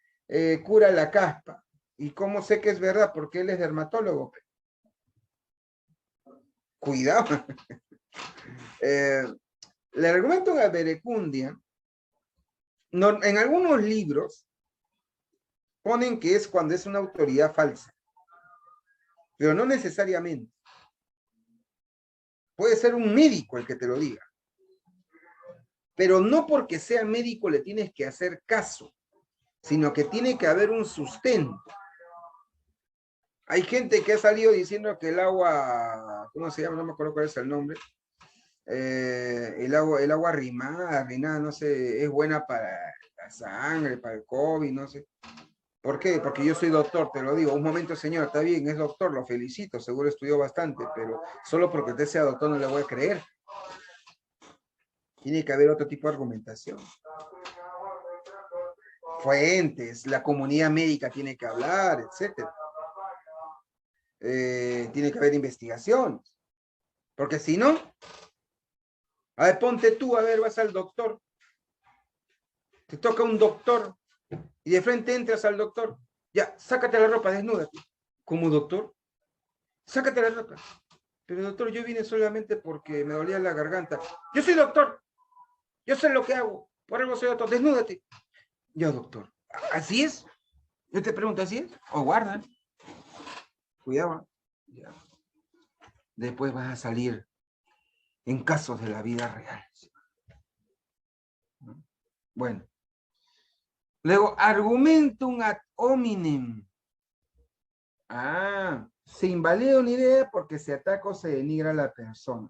cura la caspa. ¿Y cómo sé que es verdad? Porque él es dermatólogo. Cuidado. El argumento de verecundia, no, en algunos libros ponen que es cuando es una autoridad falsa, pero no necesariamente. Puede ser un médico el que te lo diga, pero no porque sea médico le tienes que hacer caso, sino que tiene que haber un sustento. Hay gente que ha salido diciendo que el agua, ¿cómo se llama? No me acuerdo cuál es el nombre. El agua rimada, no sé, es buena para la sangre, para el COVID, no sé. ¿Por qué? Porque yo soy doctor, te lo digo. Un momento, señor, está bien, es doctor, lo felicito, seguro estudió bastante, pero solo porque usted sea doctor no le voy a creer. Tiene que haber otro tipo de argumentación. Fuentes, la comunidad médica tiene que hablar, etc. Tiene que haber investigación. Porque si no, a ver, ponte tú, a ver, vas al doctor. Te toca un doctor y de frente entras al doctor. Ya, sácate la ropa, desnúdate. ¿Cómo, doctor? Sácate la ropa. Pero doctor, yo vine solamente porque me dolía la garganta. Yo soy doctor. Yo sé lo que hago. Por algo soy doctor. Desnúdate. Yo, doctor. ¿Así es? Yo te pregunto, ¿así es? O guarda. Cuidado. Ya. Después vas a salir en casos de la vida real. Bueno. Luego, argumentum ad hominem. Se invalida una idea porque se ataca o se denigra a la persona.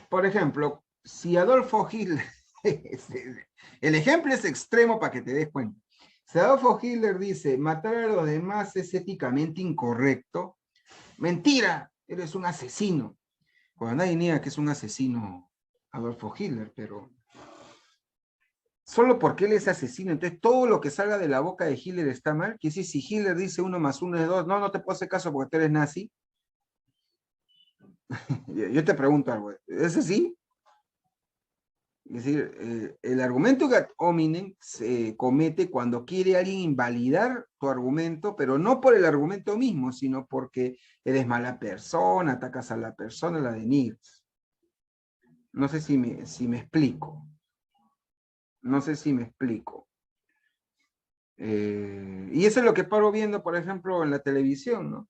Por ejemplo, si Adolfo Hitler, el ejemplo es extremo para que te des cuenta. Si Adolfo Hitler dice, matar a los demás es éticamente incorrecto, mentira, eres un asesino. Bueno, nadie niega que es un asesino Adolfo Hitler, pero solo porque él es asesino, entonces todo lo que salga de la boca de Hitler está mal. Que si Hitler dice 1 más 1 es 2, no te puedo hacer caso porque tú eres nazi. Yo te pregunto algo, ¿es así? Es decir, el argumento ad hominem se comete cuando quiere alguien invalidar tu argumento, pero no por el argumento mismo, sino porque eres mala persona, atacas a la persona, la denigras. No sé si me explico. No sé si me explico. Y eso es lo que paro viendo, por ejemplo, en la televisión, ¿no?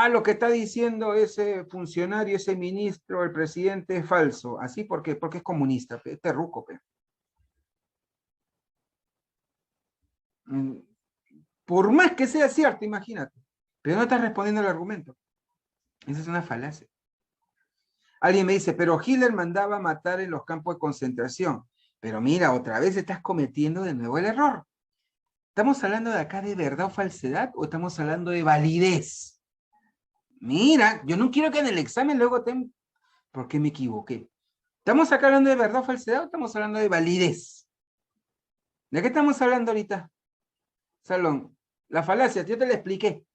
Lo que está diciendo ese funcionario, ese ministro, el presidente es falso. ¿Así por qué? Porque es comunista, es terruco, pe. Por más que sea cierto, imagínate. Pero no estás respondiendo al argumento. Esa es una falacia. Alguien me dice, pero Hitler mandaba matar en los campos de concentración. Pero mira, otra vez estás cometiendo de nuevo el error. ¿Estamos hablando de acá de verdad o falsedad o estamos hablando de validez? Mira, yo no quiero que en el examen luego ¿por qué me equivoqué? ¿Estamos acá hablando de verdad o falsedad o estamos hablando de validez? ¿De qué estamos hablando ahorita, Salón? La falacia, yo te la expliqué.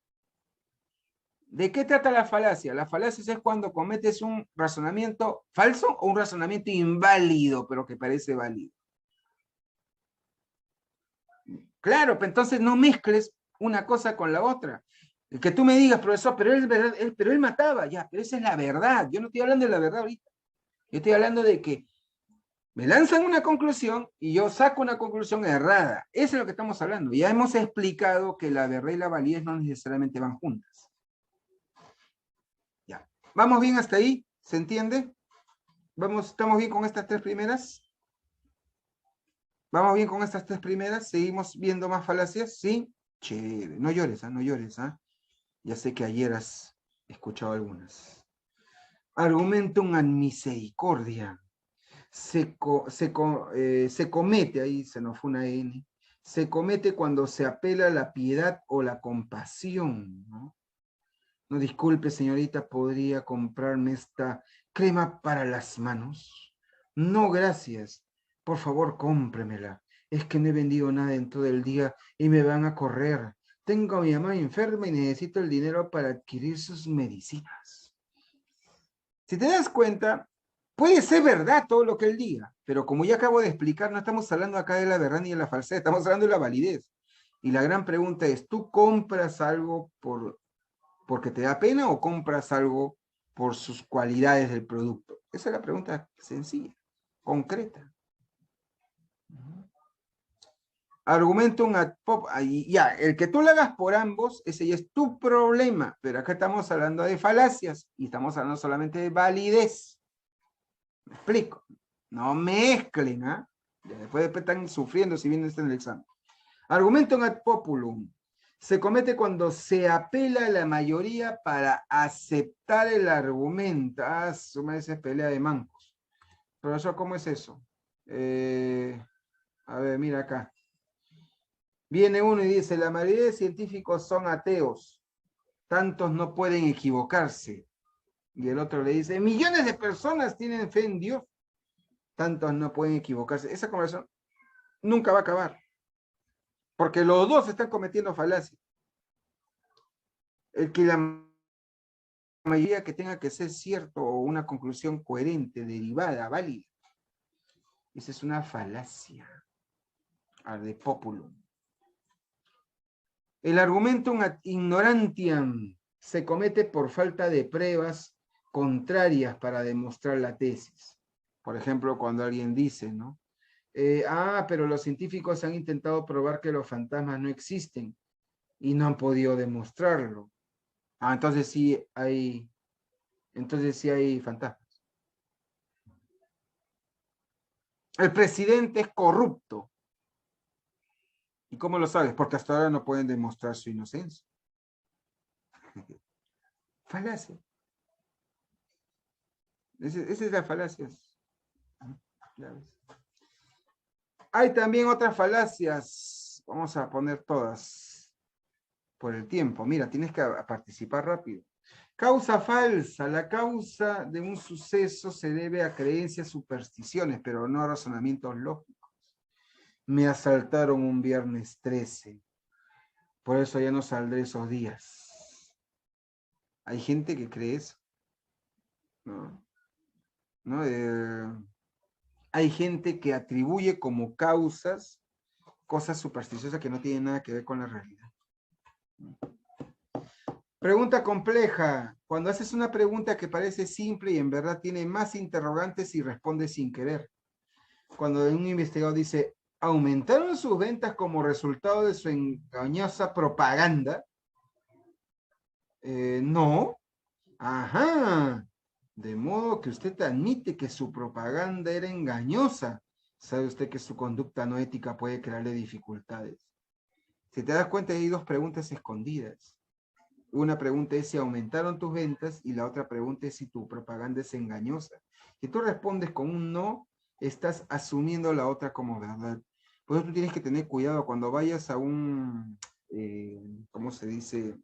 ¿De qué trata la falacia? La falacia es cuando cometes un razonamiento falso o un razonamiento inválido, pero que parece válido. Claro, pero entonces no mezcles una cosa con la otra. Que tú me digas, profesor, pero él mataba, ya, pero esa es la verdad. Yo no estoy hablando de la verdad ahorita. Yo estoy hablando de que me lanzan una conclusión y yo saco una conclusión errada. Eso es lo que estamos hablando. Ya hemos explicado que la verdad y la validez no necesariamente van juntas. Ya. ¿Vamos bien hasta ahí? ¿Se entiende? ¿Estamos bien con estas tres primeras? ¿Vamos bien con estas tres primeras? ¿Seguimos viendo más falacias? ¿Sí? Chévere. No llores, no llores, ¿ah? Ya sé que ayer has escuchado algunas. Argumentum ad misericordia. Se comete, ahí se nos fue una N, se comete cuando se apela a la piedad o la compasión, ¿no? No, disculpe, señorita, ¿podría comprarme esta crema para las manos? No, gracias. Por favor, cómpremela. Es que no he vendido nada en todo el día y me van a correr. Tengo a mi mamá enferma y necesito el dinero para adquirir sus medicinas. Si te das cuenta, puede ser verdad todo lo que él diga, pero como ya acabo de explicar, no estamos hablando acá de la verdad ni de la falsedad, estamos hablando de la validez. Y la gran pregunta es, ¿tú compras algo porque te da pena o compras algo por sus cualidades del producto? Esa es la pregunta sencilla, concreta. Argumentum ad pop, ya, el que tú le hagas por ambos, ese ya es tu problema, pero acá estamos hablando de falacias y estamos hablando solamente de validez. ¿Me explico? No mezclen, ¿ah? Después están sufriendo si vienen en el examen. Argumentum ad populum. Se comete cuando se apela a la mayoría para aceptar el argumento. Ah, su madre, es pelea de mancos. Profesor, ¿cómo es eso? A ver, mira acá. Viene uno y dice, la mayoría de científicos son ateos. Tantos no pueden equivocarse. Y el otro le dice, millones de personas tienen fe en Dios. Tantos no pueden equivocarse. Esa conversación nunca va a acabar. Porque los dos están cometiendo falacia. El que la mayoría que tenga que ser cierto o una conclusión coherente, derivada, válida. Esa es una falacia. Ad populum. El argumentum ad ignorantiam se comete por falta de pruebas contrarias para demostrar la tesis. Por ejemplo, cuando alguien dice, ¿no? Pero los científicos han intentado probar que los fantasmas no existen y no han podido demostrarlo. Entonces sí hay fantasmas. El presidente es corrupto. ¿Y cómo lo sabes? Porque hasta ahora no pueden demostrar su inocencia. Falacia. Esa es la falacia. Hay también otras falacias. Vamos a poner todas por el tiempo. Mira, tienes que participar rápido. Causa falsa. La causa de un suceso se debe a creencias, supersticiones, pero no a razonamientos lógicos. Me asaltaron un viernes 13. Por eso ya no saldré esos días. Hay gente que cree eso. ¿No? Hay gente que atribuye como causas cosas supersticiosas que no tienen nada que ver con la realidad. Pregunta compleja. Cuando haces una pregunta que parece simple y en verdad tiene más interrogantes y responde sin querer. Cuando un investigador dice, ¿aumentaron sus ventas como resultado de su engañosa propaganda? No. Ajá. De modo que usted admite que su propaganda era engañosa. ¿Sabe usted que su conducta no ética puede crearle dificultades? Si te das cuenta, hay dos preguntas escondidas. Una pregunta es si aumentaron tus ventas y la otra pregunta es si tu propaganda es engañosa. Si tú respondes con un no, estás asumiendo la otra como verdad. Por eso tú tienes que tener cuidado cuando vayas a un, ¿cómo se dice?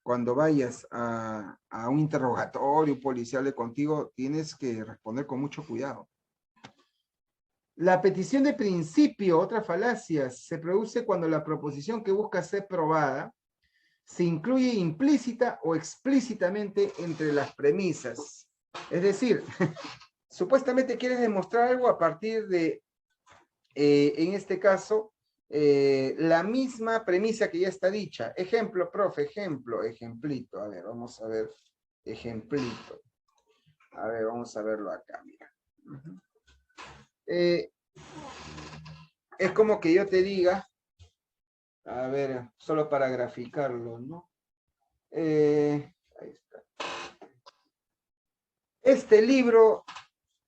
cuando vayas a un interrogatorio policial contigo, tienes que responder con mucho cuidado. La petición de principio, otra falacia, se produce cuando la proposición que busca ser probada se incluye implícita o explícitamente entre las premisas. Es decir, supuestamente quieres demostrar algo a partir de, en este caso, la misma premisa que ya está dicha. Ejemplo, profe, ejemplo, ejemplito. A ver, vamos a ver, ejemplito. A ver, vamos a verlo acá, mira. Es como que yo te diga, a ver, solo para graficarlo, ¿no? Ahí está. Este libro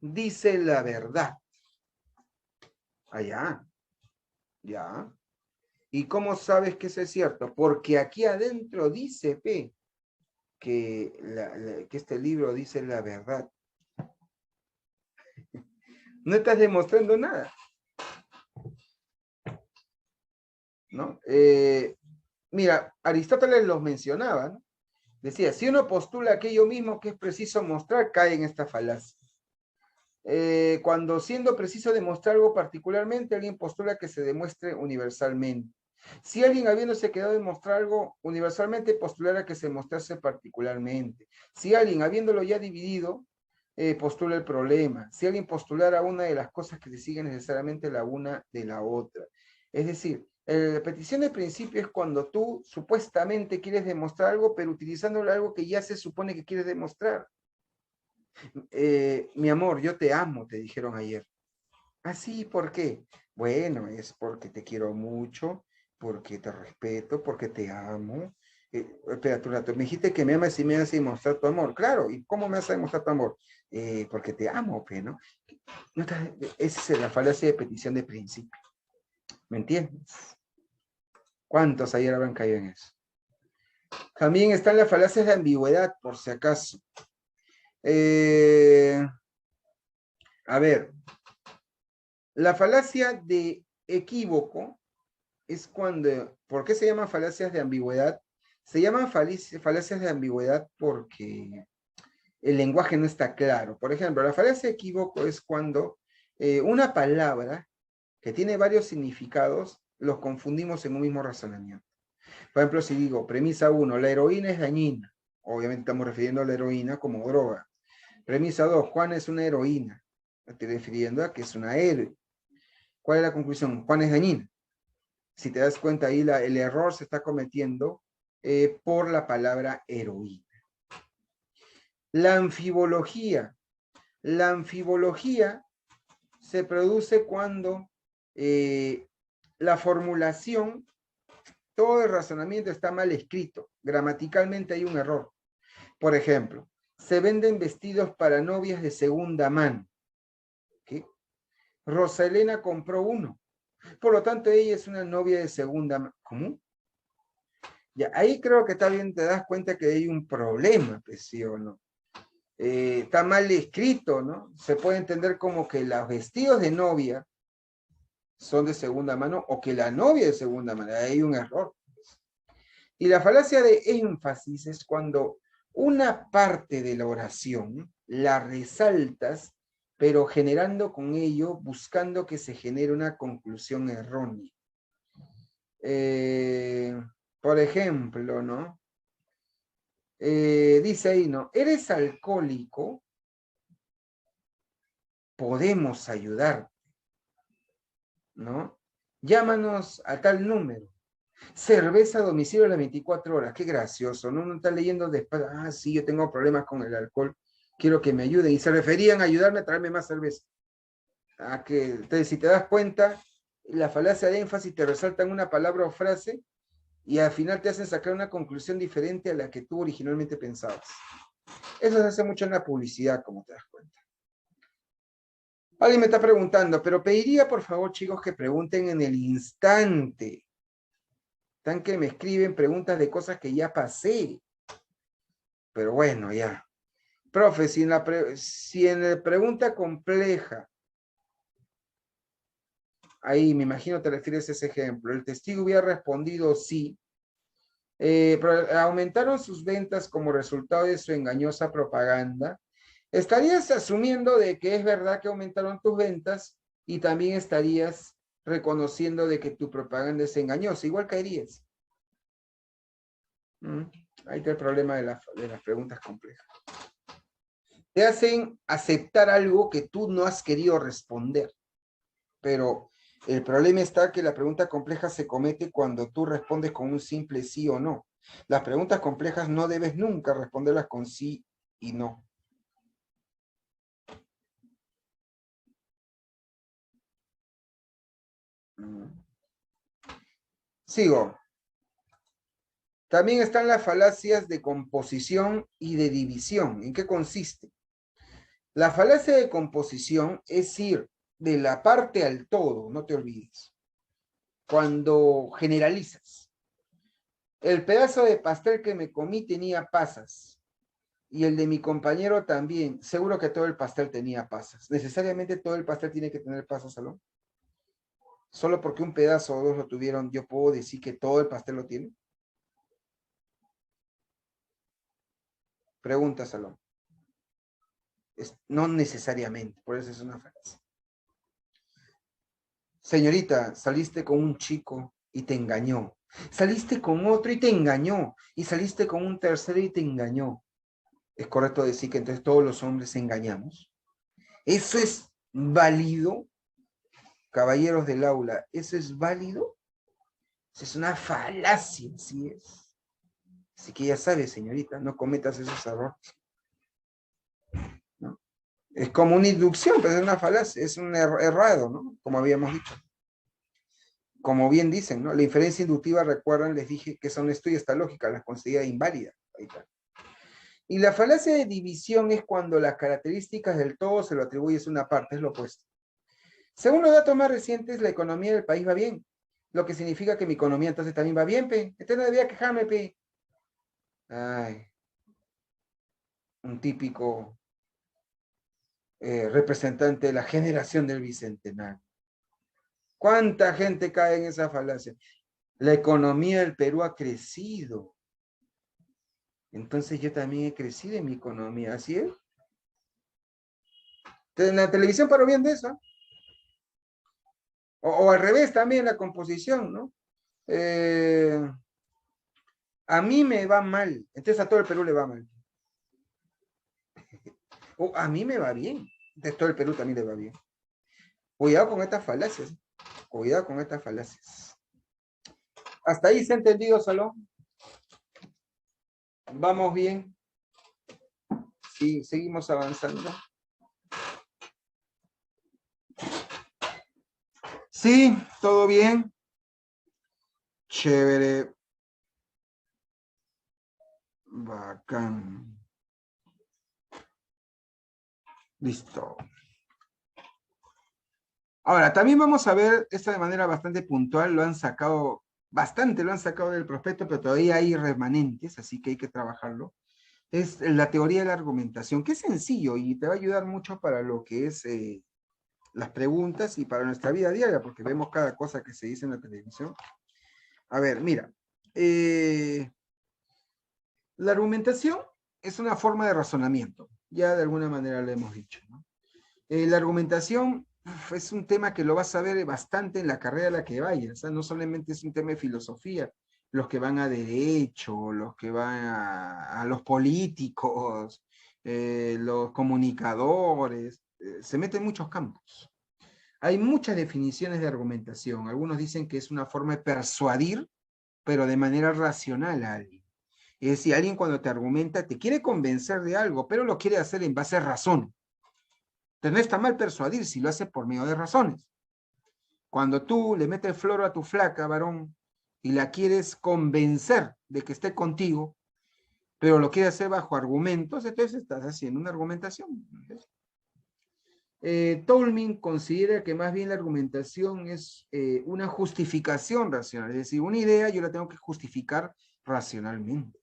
dice la verdad. Allá, ya. ¿Y cómo sabes que eso es cierto? Porque aquí adentro dice, P, que este libro dice la verdad. No estás demostrando nada, ¿no? Mira, Aristóteles los mencionaba, ¿no? Decía, si uno postula aquello mismo que es preciso mostrar, cae en esta falacia. Cuando siendo preciso demostrar algo particularmente, alguien postula que se demuestre universalmente. Si alguien habiéndose quedado de mostrar algo universalmente, postulara que se mostrase particularmente. Si alguien habiéndolo ya dividido, postula el problema. Si alguien postulara una de las cosas que se siguen necesariamente la una de la otra. Es decir, la petición de principio es cuando tú supuestamente quieres demostrar algo, pero utilizándolo algo que ya se supone que quieres demostrar. Mi amor, yo te amo, te dijeron ayer. ¿Ah, sí? ¿Por qué? Bueno, es porque te quiero mucho, porque te respeto, porque te amo. Espera un rato, me dijiste que me amas y me vas a demostrar tu amor. Claro, ¿y cómo me vas a demostrar tu amor? Porque te amo, ¿no? Esa es la falacia de petición de principio. ¿Me entiendes? ¿Cuántos ayer habrán caído en eso? También están las falacias de ambigüedad, por si acaso. A ver, la falacia de equívoco es cuando, ¿por qué se llaman falacias de ambigüedad? Se llaman falacias de ambigüedad porque el lenguaje no está claro. Por ejemplo, la falacia de equívoco es cuando una palabra que tiene varios significados los confundimos en un mismo razonamiento. Por ejemplo, si digo, premisa 1, la heroína es dañina. Obviamente estamos refiriendo a la heroína como droga. Premisa 2, Juan es una heroína. Estoy refiriendo a que es una héroe. ¿Cuál es la conclusión? Juan es dañina. Si te das cuenta ahí, el error se está cometiendo por la palabra heroína. La anfibología. La anfibología se produce cuando la formulación, todo el razonamiento está mal escrito. Gramaticalmente hay un error. Por ejemplo, se venden vestidos para novias de segunda mano. ¿Qué? Rosa Elena compró uno. Por lo tanto, ella es una novia de segunda mano. ¿Cómo? Ya, ahí creo que está bien, te das cuenta que hay un problema, pues, ¿sí o no? Está mal escrito, ¿no? Se puede entender como que los vestidos de novia son de segunda mano o que la novia es de segunda mano. Ahí hay un error. Y la falacia de énfasis es cuando una parte de la oración la resaltas, pero generando con ello, buscando que se genere una conclusión errónea. Por ejemplo, ¿no? Dice ahí, ¿no? ¿Eres alcohólico? Podemos ayudarte, ¿no? Llámanos a tal número. Cerveza a domicilio a las 24 horas. Qué gracioso, ¿no? Uno está leyendo después, ah, sí, yo tengo problemas con el alcohol, quiero que me ayude. Y se referían a ayudarme a traerme más cerveza. Entonces, si te das cuenta, la falacia de énfasis te resaltan una palabra o frase y al final te hacen sacar una conclusión diferente a la que tú originalmente pensabas. Eso se hace mucho en la publicidad, como te das cuenta. Alguien me está preguntando, pero pediría por favor, chicos, que pregunten en el instante. Están que me escriben preguntas de cosas que ya pasé. Pero bueno, ya. Profe, si en la pregunta compleja, ahí me imagino te refieres a ese ejemplo, el testigo hubiera respondido sí, Aumentaron sus ventas como resultado de su engañosa propaganda. Estarías asumiendo de que es verdad que aumentaron tus ventas y también estarías reconociendo de que tu propaganda es engañosa. Igual caerías. Ahí está el problema de las preguntas complejas. Te hacen aceptar algo que tú no has querido responder. Pero el problema está que la pregunta compleja se comete cuando tú respondes con un simple sí o no. Las preguntas complejas no debes nunca responderlas con sí y no. Sigo. También están las falacias de composición y de división. ¿En qué consiste? La falacia de composición es ir de la parte al todo, no te olvides. Cuando generalizas. El pedazo de pastel que me comí tenía pasas. Y el de mi compañero también. Seguro que todo el pastel tenía pasas. ¿Necesariamente todo el pastel tiene que tener pasas, Salón? Solo porque un pedazo o dos lo tuvieron, ¿yo puedo decir que todo el pastel lo tiene? Pregunta, Salón. No necesariamente, por eso es una falacia. Señorita, saliste con un chico y te engañó. Saliste con otro y te engañó. Y saliste con un tercero y te engañó. ¿Es correcto decir que entonces todos los hombres engañamos? ¿Eso es válido? Caballeros del aula, ¿eso es válido? Es una falacia, sí es. Así que ya sabes, señorita, no cometas esos errores. ¿No? Es como una inducción, pero es una falacia, es un errado, ¿no? Como habíamos dicho. Como bien dicen, ¿no? La inferencia inductiva, recuerdan, les dije que son estudios esta lógica, las considera inválida. Ahí está. Y la falacia de división es cuando las características del todo se lo atribuyes a una parte, es lo opuesto. Según los datos más recientes, la economía del país va bien, lo que significa que mi economía entonces también va bien, pe. Entonces no debía quejarme, pe. Ay, un típico representante de la generación del Bicentenario. ¿Cuánta gente cae en esa falacia? La economía del Perú ha crecido. Entonces yo también he crecido en mi economía, ¿así es? En la televisión paró bien de eso. O al revés también la composición, ¿no? A mí me va mal, entonces a todo el Perú le va mal. O a mí me va bien, entonces todo el Perú también le va bien. Cuidado con estas falacias. Cuidado con estas falacias. ¿Hasta ahí se ha entendido, Salón? ¿Vamos bien? Sí, seguimos avanzando. Sí, todo bien. Chévere. Bacán. Listo. Ahora, también vamos a ver esto de manera bastante puntual. Lo han sacado, bastante lo han sacado del prospecto, pero todavía hay remanentes, así que hay que trabajarlo. Es la teoría de la argumentación, que es sencillo y te va a ayudar mucho para lo que es las preguntas y para nuestra vida diaria, porque vemos cada cosa que se dice en la televisión. A ver, mira. La argumentación es una forma de razonamiento. Ya de alguna manera lo hemos dicho, ¿no? La argumentación es un tema que lo vas a ver bastante en la carrera a la que vayas. No solamente es un tema de filosofía. Los que van a derecho, los que van a los políticos, los comunicadores, se meten en muchos campos. Hay muchas definiciones de argumentación. Algunos dicen que es una forma de persuadir, pero de manera racional a alguien. Es decir, alguien cuando te argumenta te quiere convencer de algo, pero lo quiere hacer en base a razón. Entonces no está mal persuadir si lo hace por medio de razones. Cuando tú le metes flor a tu flaca, varón, y la quieres convencer de que esté contigo, pero lo quieres hacer bajo argumentos, entonces estás haciendo una argumentación. Tolman considera que más bien la argumentación es una justificación racional, es decir, una idea yo la tengo que justificar racionalmente.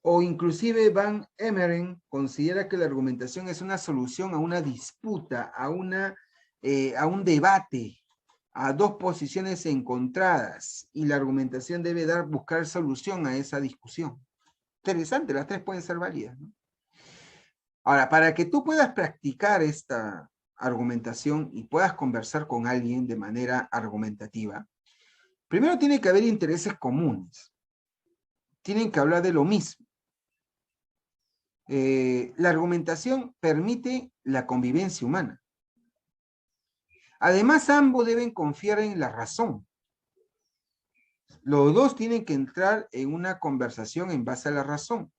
O inclusive Van Emeren considera que la argumentación es una solución a una disputa, a un debate. a dos posiciones encontradas y la argumentación debe buscar solución a esa discusión. Interesante, las tres pueden ser válidas, ¿no? Ahora, para que tú puedas practicar esta argumentación y puedas conversar con alguien de manera argumentativa, primero tiene que haber intereses comunes. Tienen que hablar de lo mismo. La argumentación permite la convivencia humana. Además, ambos deben confiar en la razón. Los dos tienen que entrar en una conversación en base a la razón.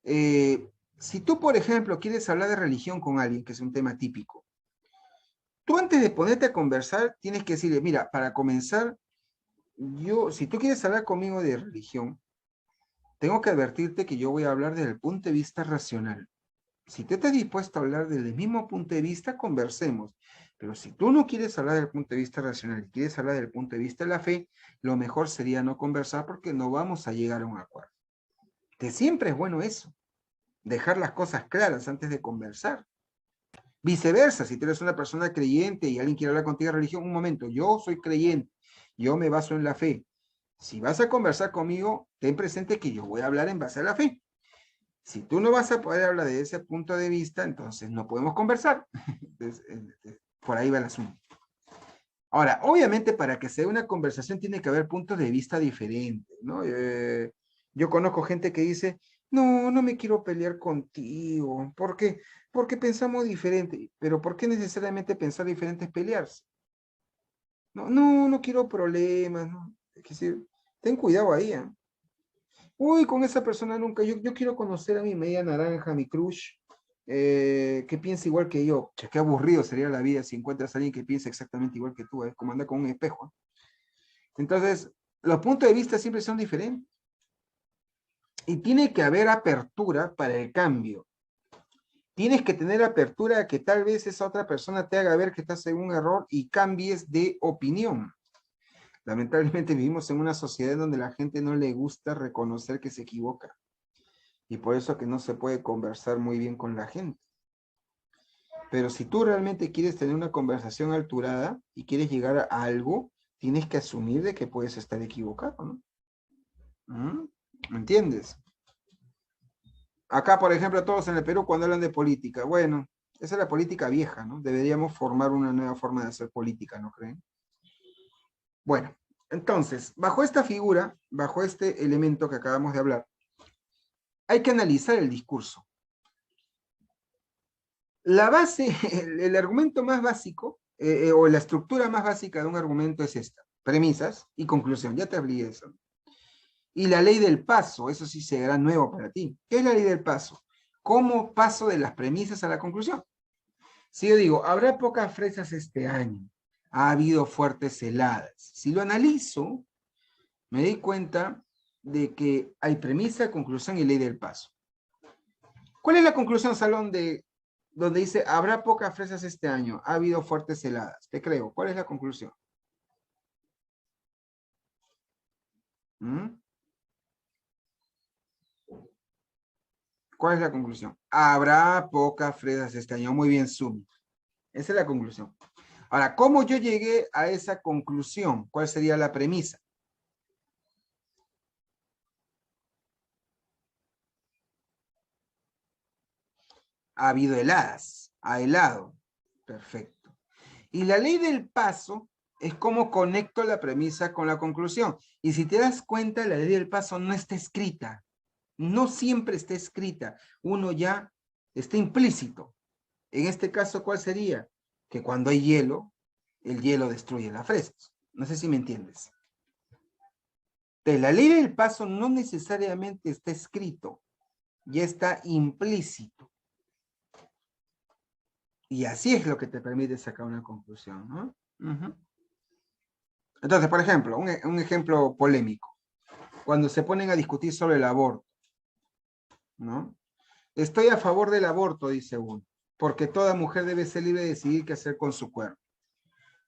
Si tú, por ejemplo, quieres hablar de religión con alguien, que es un tema típico, tú antes de ponerte a conversar, tienes que decirle, mira, para comenzar, si tú quieres hablar conmigo de religión, tengo que advertirte que yo voy a hablar desde el punto de vista racional. Si tú estás dispuesto a hablar desde el mismo punto de vista, conversemos. Pero si tú no quieres hablar desde el punto de vista racional y quieres hablar desde el punto de vista de la fe, lo mejor sería no conversar porque no vamos a llegar a un acuerdo. Que siempre es bueno eso, dejar las cosas claras antes de conversar. Viceversa, si tú eres una persona creyente y alguien quiere hablar contigo de religión, un momento, yo soy creyente, yo me baso en la fe. Si vas a conversar conmigo, ten presente que yo voy a hablar en base a la fe. Si tú no vas a poder hablar de ese punto de vista, entonces no podemos conversar. Por ahí va el asunto. Ahora, obviamente para que sea una conversación tiene que haber puntos de vista diferentes, ¿no? Yo conozco gente que dice, no, no me quiero pelear contigo. ¿Por qué? Porque pensamos diferente. Pero ¿por qué necesariamente pensar diferente es pelearse? No, no, no quiero problemas, ¿no? Es decir, ten cuidado ahí, ¿eh? Uy, con esa persona nunca. Yo quiero conocer a mi media naranja, mi crush, que piensa igual que yo. Che, qué aburrido sería la vida si encuentras a alguien que piensa exactamente igual que tú, ¿eh? Como anda con un espejo. Entonces, los puntos de vista siempre son diferentes. Y tiene que haber apertura para el cambio. Tienes que tener apertura a que tal vez esa otra persona te haga ver que estás en un error y cambies de opinión. Lamentablemente vivimos en una sociedad en donde la gente no le gusta reconocer que se equivoca. Y por eso que no se puede conversar muy bien con la gente. Pero si tú realmente quieres tener una conversación alturada y quieres llegar a algo, tienes que asumir de que puedes estar equivocado, ¿no? ¿Me entiendes? Acá, por ejemplo, todos en el Perú cuando hablan de política, bueno, esa es la política vieja, ¿no? Deberíamos formar una nueva forma de hacer política, ¿no creen? Bueno, entonces, bajo esta figura, bajo este elemento que acabamos de hablar, hay que analizar el discurso. La base, el argumento más básico, o la estructura más básica de un argumento es esta: premisas y conclusión. Ya te hablé de eso. Y la ley del paso, eso sí será nuevo para ti. ¿Qué es la ley del paso? ¿Cómo paso de las premisas a la conclusión? Si yo digo, habrá pocas fresas este año, ha habido fuertes heladas. Si lo analizo, me doy cuenta de que hay premisa, conclusión y ley del paso. ¿Cuál es la conclusión, Salón, donde dice, habrá pocas fresas este año, ha habido fuertes heladas? Te creo. ¿Cuál es la conclusión? ¿Cuál es la conclusión? Habrá pocas fresas este año. Muy bien, Sumi. Esa es la conclusión. Ahora, ¿cómo yo llegué a esa conclusión? ¿Cuál sería la premisa? Ha habido heladas, ha helado. Perfecto. Y la ley del paso es cómo conecto la premisa con la conclusión. Y si te das cuenta, la ley del paso no está escrita. No siempre está escrita. Uno ya está implícito. En este caso, ¿cuál sería? Que cuando hay hielo, el hielo destruye las fresas. No sé si me entiendes. Entonces, la ley del paso no necesariamente está escrito. Ya está implícito. Y así es lo que te permite sacar una conclusión, ¿no? Entonces, por ejemplo, un ejemplo polémico. Cuando se ponen a discutir sobre el aborto, ¿no? Estoy a favor del aborto, dice uno, porque toda mujer debe ser libre de decidir qué hacer con su cuerpo.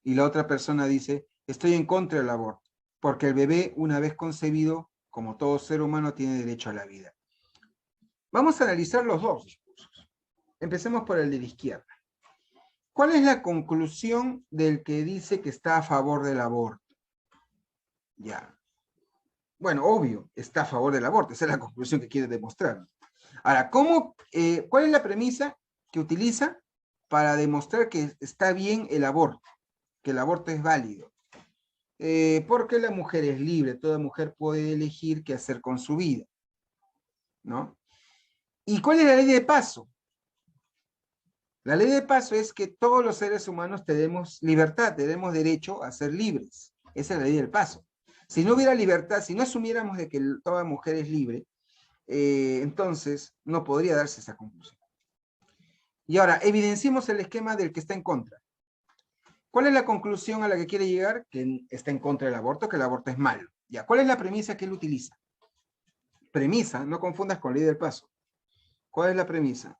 Y la otra persona dice, estoy en contra del aborto, porque el bebé, una vez concebido, como todo ser humano, tiene derecho a la vida. Vamos a analizar los dos discursos. Empecemos por el de la izquierda. ¿Cuál es la conclusión del que dice que está a favor del aborto? Ya. Bueno, obvio, está a favor del aborto. Esa es la conclusión que quiere demostrar. Ahora, ¿cuál es la premisa que utiliza para demostrar que está bien el aborto? Que el aborto es válido. Porque la mujer es libre, toda mujer puede elegir qué hacer con su vida, ¿no? ¿Y cuál es la ley de paso? La ley de paso es que todos los seres humanos tenemos libertad, tenemos derecho a ser libres. Esa es la ley del paso. Si no hubiera libertad, si no asumiéramos de que toda mujer es libre, entonces no podría darse esa conclusión. Y ahora, evidenciemos el esquema del que está en contra. ¿Cuál es la conclusión a la que quiere llegar? Que está en contra del aborto, que el aborto es malo. Ya, ¿cuál es la premisa que él utiliza? Premisa, no confundas con ley del paso. ¿Cuál es la premisa?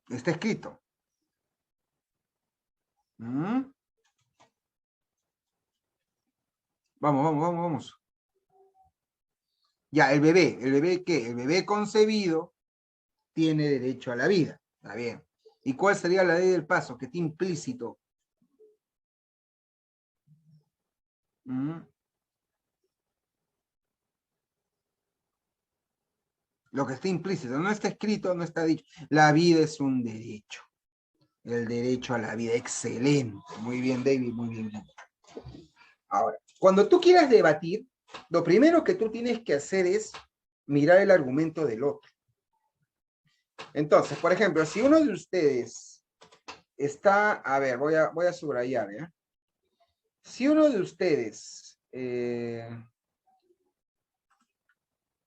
Está escrito. ¿Mm? Vamos. Ya, ¿el bebé qué? El bebé concebido tiene derecho a la vida. Está bien. ¿Y cuál sería la ley del paso? Que está implícito. ¿Mm? Lo que está implícito, no está escrito, no está dicho. La vida es un derecho. El derecho a la vida. Excelente. Muy bien, David, muy bien. Ahora, cuando tú quieras debatir, lo primero que tú tienes que hacer es mirar el argumento del otro. Entonces, por ejemplo, si uno de ustedes está, a ver, voy a subrayar, ¿ya? Si uno de ustedes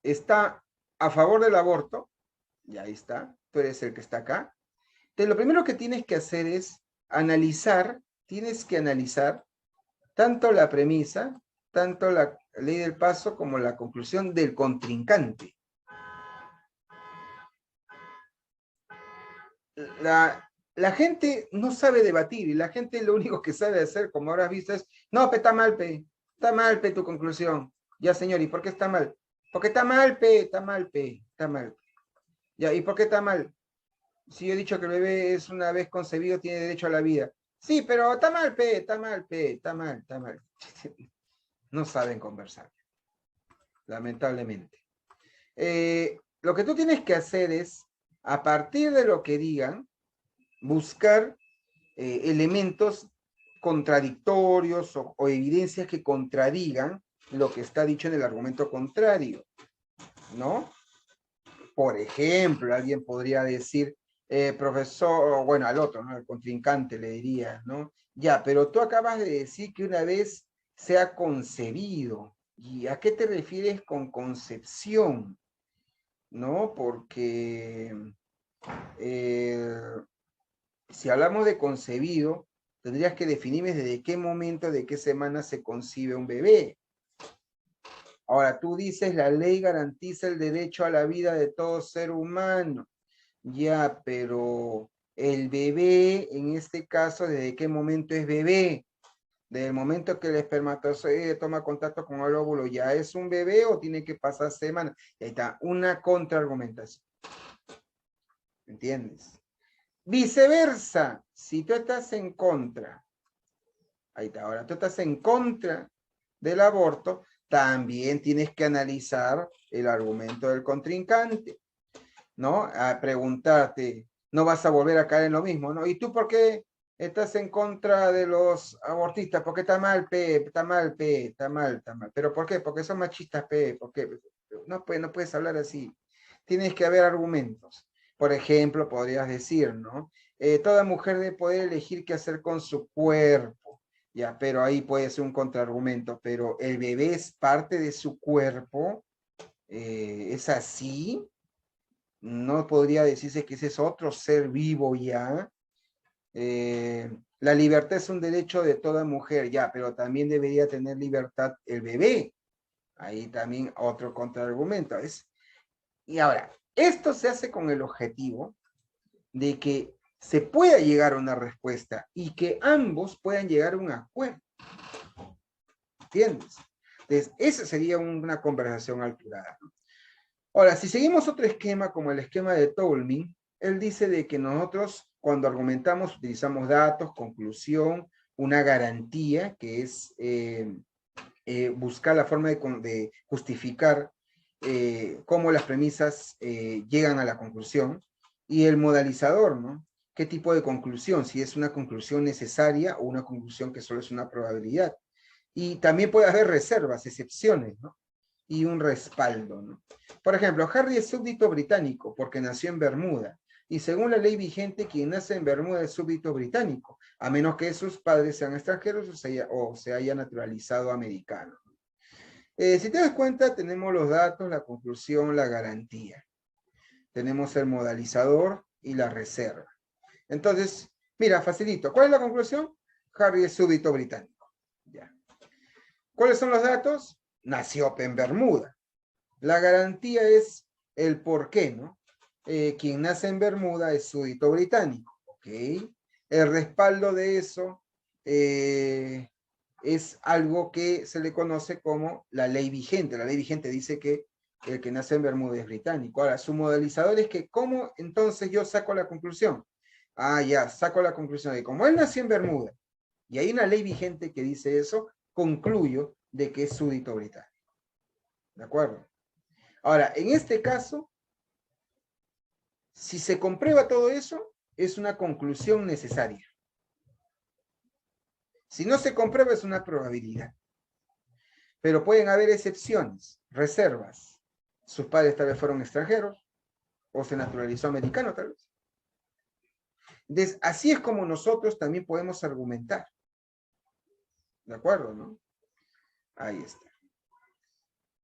está a favor del aborto, y ahí está, tú eres el que está acá, lo primero que tienes que hacer es tienes que analizar tanto la premisa, tanto la ley del paso como la conclusión del contrincante. La gente no sabe debatir y la gente lo único que sabe hacer, como ahora has visto, es, no, está mal, está mal, tu conclusión. Ya, señor, ¿y por qué está mal? Porque está mal, está mal, está mal. Ya, ¿y por qué está mal? Si yo he dicho que el bebé es una vez concebido, tiene derecho a la vida. Sí, pero está mal, está mal, está mal. No saben conversar, lamentablemente. Lo que tú tienes que hacer es, a partir de lo que digan, buscar elementos contradictorios o evidencias que contradigan lo que está dicho en el argumento contrario, ¿no? Por ejemplo, alguien podría decir, profesor, bueno, al otro, ¿no? Al contrincante le diría, ¿no? Ya, pero tú acabas de decir que una vez se ha concebido. ¿Y a qué te refieres con concepción? ¿No? Porque si hablamos de concebido, tendrías que definirme desde qué momento, de qué semana se concibe un bebé. Ahora, tú dices, la ley garantiza el derecho a la vida de todo ser humano. Ya, pero el bebé, en este caso, ¿desde qué momento es bebé? Desde el momento que el espermatozoide toma contacto con el óvulo, ¿ya es un bebé o tiene que pasar semanas? Y ahí está, una contraargumentación. ¿Entiendes? Viceversa, si tú estás en contra, ahí está, ahora tú estás en contra del aborto, también tienes que analizar el argumento del contrincante, ¿no? A preguntarte, no vas a volver a caer en lo mismo, ¿no? ¿Y tú por qué estás en contra de los abortistas? Porque está mal, está mal, está mal. ¿Pero por qué? Porque son machistas, ¿por qué? No puedes hablar así. Tienes que haber argumentos. Por ejemplo, podrías decir, ¿no? Toda mujer debe poder elegir qué hacer con su cuerpo. Ya, pero ahí puede ser un contraargumento, pero el bebé es parte de su cuerpo, ¿es así? No podría decirse que ese es otro ser vivo ya. La libertad es un derecho de toda mujer, ya, pero también debería tener libertad el bebé. Ahí también otro contraargumento. Y ahora, esto se hace con el objetivo de que se pueda llegar a una respuesta y que ambos puedan llegar a un acuerdo. ¿Entiendes? Entonces, esa sería una conversación alturada, ¿no? Ahora, si seguimos otro esquema como el esquema de Tolman, él dice de que nosotros cuando argumentamos utilizamos datos, conclusión, una garantía, que es buscar la forma de justificar cómo las premisas llegan a la conclusión, y el modalizador, ¿no? ¿Qué tipo de conclusión? Si es una conclusión necesaria o una conclusión que solo es una probabilidad. Y también puede haber reservas, excepciones, ¿no? Y un respaldo, ¿no? Por ejemplo, Harry es súbdito británico porque nació en Bermuda, y según la ley vigente, quien nace en Bermuda es súbdito británico, a menos que sus padres sean extranjeros o se haya naturalizado americano. Si te das cuenta, tenemos los datos, la conclusión, la garantía. Tenemos el modalizador y la reserva. Entonces, mira, facilito. ¿Cuál es la conclusión? Harry es súbdito británico. Ya. ¿Cuáles son los datos? Nació en Bermuda. La garantía es el por qué, ¿no? Quien nace en Bermuda es súbdito británico, ¿ok? El respaldo de eso es algo que se le conoce como la ley vigente. La ley vigente dice que el que nace en Bermuda es británico. Ahora, su modalizador es que, ¿cómo entonces yo saco la conclusión? Ah, ya, saco la conclusión de como él nació en Bermuda y hay una ley vigente que dice eso, concluyo de que es súbdito británico. ¿De acuerdo? Ahora, en este caso, si se comprueba todo eso, es una conclusión necesaria. Si no se comprueba, es una probabilidad. Pero pueden haber excepciones, reservas. Sus padres tal vez fueron extranjeros, o se naturalizó americano tal vez. Entonces, así es como nosotros también podemos argumentar. ¿De acuerdo, no? Ahí está.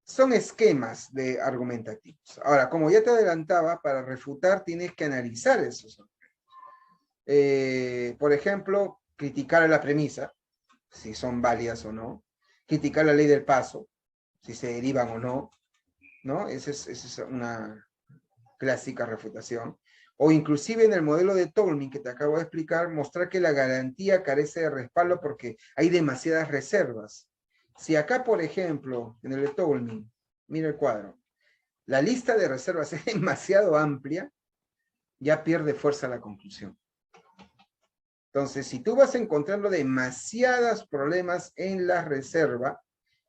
Son esquemas de argumentativos. Ahora, como ya te adelantaba, para refutar tienes que analizar esos. Por ejemplo, criticar la premisa, si son válidas o no. Criticar la ley del paso, si se derivan o no. ¿No? Esa es una clásica refutación. O inclusive en el modelo de Tolman que te acabo de explicar, mostrar que la garantía carece de respaldo porque hay demasiadas reservas. Si acá, por ejemplo, en el de Tolman, mira el cuadro, la lista de reservas es demasiado amplia, ya pierde fuerza la conclusión. Entonces, si tú vas encontrando demasiados problemas en la reserva,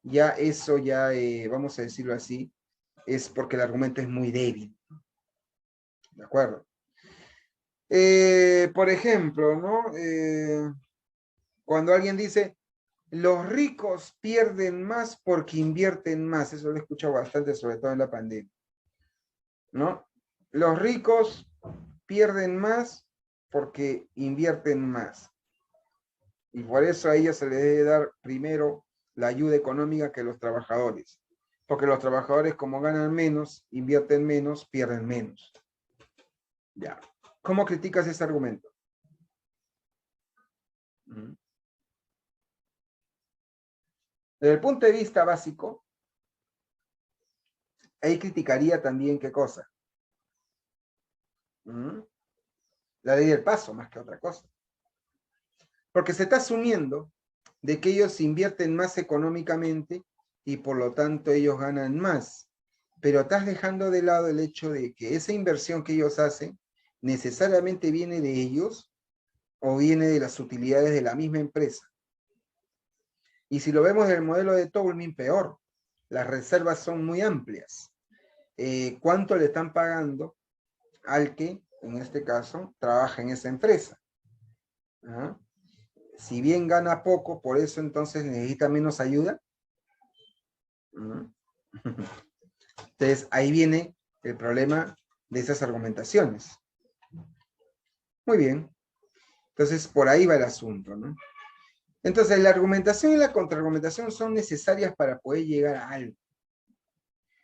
ya eso ya, vamos a decirlo así, es porque el argumento es muy débil. ¿De acuerdo? Por ejemplo, ¿no? Cuando alguien dice, los ricos pierden más porque invierten más, eso lo he escuchado bastante, sobre todo en la pandemia, ¿no? Los ricos pierden más porque invierten más. Y por eso a ellos se les debe dar primero la ayuda económica que los trabajadores. Porque los trabajadores, como ganan menos, invierten menos, pierden menos. Ya. ¿Cómo criticas ese argumento? Desde el punto de vista básico, ahí criticaría también qué cosa. La ley del paso, más que otra cosa. Porque se está asumiendo de que ellos invierten más económicamente y por lo tanto ellos ganan más. Pero estás dejando de lado el hecho de que esa inversión que ellos hacen necesariamente viene de ellos o viene de las utilidades de la misma empresa. Y si lo vemos en el modelo de Tolman, peor. Las reservas son muy amplias. ¿Cuánto le están pagando al que, en este caso, trabaja en esa empresa? ¿Ah? Si bien gana poco, por eso entonces necesita menos ayuda. Entonces, ahí viene el problema de esas argumentaciones. Muy bien. Entonces, por ahí va el asunto, ¿no? Entonces, la argumentación y la contraargumentación son necesarias para poder llegar a algo.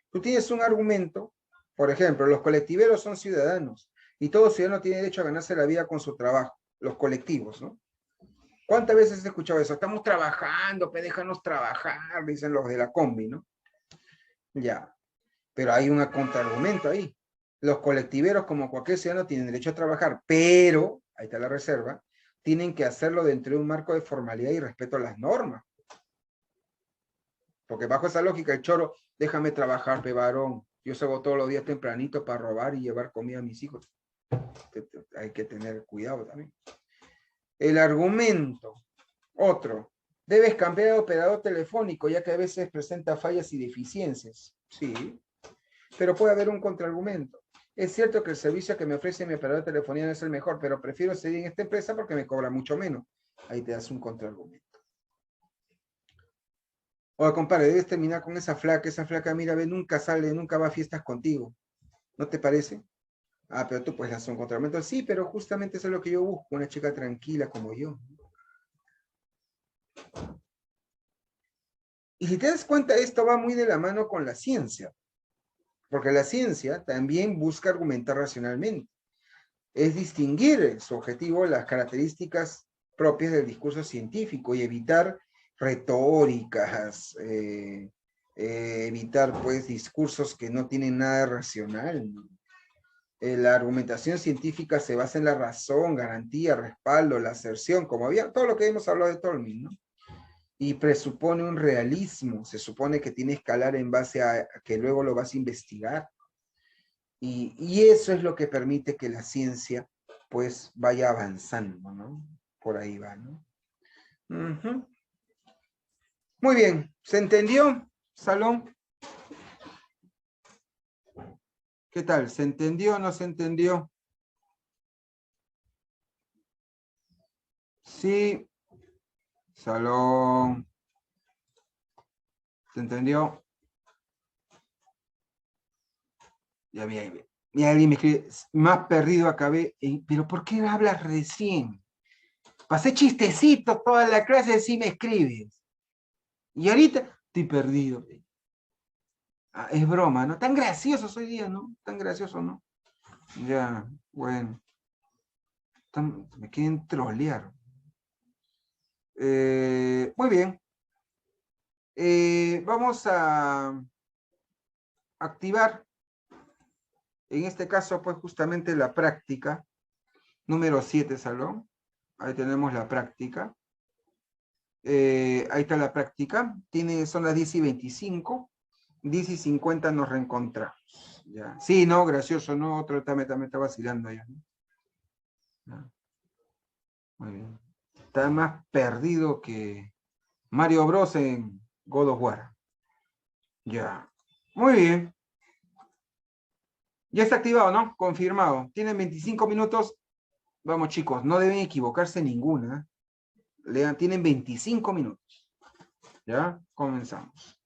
Tú tienes un argumento, por ejemplo, los colectiveros son ciudadanos y todo ciudadano tiene derecho a ganarse la vida con su trabajo, los colectivos, ¿no? ¿Cuántas veces has escuchado eso? Estamos trabajando, déjanos trabajar, dicen los de la combi, ¿no? Ya, pero hay un contraargumento ahí. Los colectiveros, como cualquier ciudadano, tienen derecho a trabajar, pero, ahí está la reserva, tienen que hacerlo dentro de un marco de formalidad y respeto a las normas. Porque bajo esa lógica, el choro, déjame trabajar, pe varón, Yo salgo todos los días tempranito para robar y llevar comida a mis hijos. Hay que tener cuidado también. El argumento. Otro. Debes cambiar de operador telefónico, ya que a veces presenta fallas y deficiencias. Sí, pero puede haber un contraargumento. Es cierto que el servicio que me ofrece mi operador de telefonía no es el mejor, pero prefiero seguir en esta empresa porque me cobra mucho menos. Ahí te das un contraargumento. Oye, compadre, debes terminar con esa flaca, mira, ve, nunca sale, nunca va a fiestas contigo. ¿No te parece? Ah, pero tú puedes hacer un contraargumento. Sí, pero justamente eso es lo que yo busco, una chica tranquila como yo. Y si te das cuenta, esto va muy de la mano con la ciencia, porque la ciencia también busca argumentar racionalmente. Es distinguir su objetivo, las características propias del discurso científico y evitar retóricas, evitar pues discursos que no tienen nada racional, ¿no? La argumentación científica se basa en la razón, garantía, respaldo, la aserción, como había todo lo que hemos hablado de Tolmin, ¿no? Y presupone un realismo, se supone que tiene que escalar en base a que luego lo vas a investigar. Y eso es lo que permite que la ciencia pues vaya avanzando, ¿no? Por ahí va, ¿no? Uh-huh. Muy bien, ¿se entendió, Salón? ¿Qué tal? ¿Se entendió o no se entendió? Sí, Salón. ¿Se entendió? Ya bien. Y alguien me escribe, más perdido acabé, pero ¿por qué hablas recién? Pasé chistecitos toda la clase, sí me escribes. Y ahorita estoy perdido. Ah, es broma, ¿no? Tan gracioso hoy día, ¿no? Tan gracioso, ¿no? Ya, bueno. Me quieren trolear. Muy bien. Vamos a activar, en este caso, pues justamente la práctica. Número 7, Salón. Ahí tenemos la práctica. Ahí está la práctica. Son las 10:25. 10:50 nos reencontramos. Ya. Sí, no, gracioso, ¿no? Otro también está vacilando ya, ¿no? Ya. Muy bien. Está más perdido que Mario Bros en God of War. Ya. Muy bien. Ya está activado, ¿no? Confirmado. Tienen 25 minutos. Vamos, chicos, no deben equivocarse ninguna. Lean, tienen 25 minutos. Ya, comenzamos.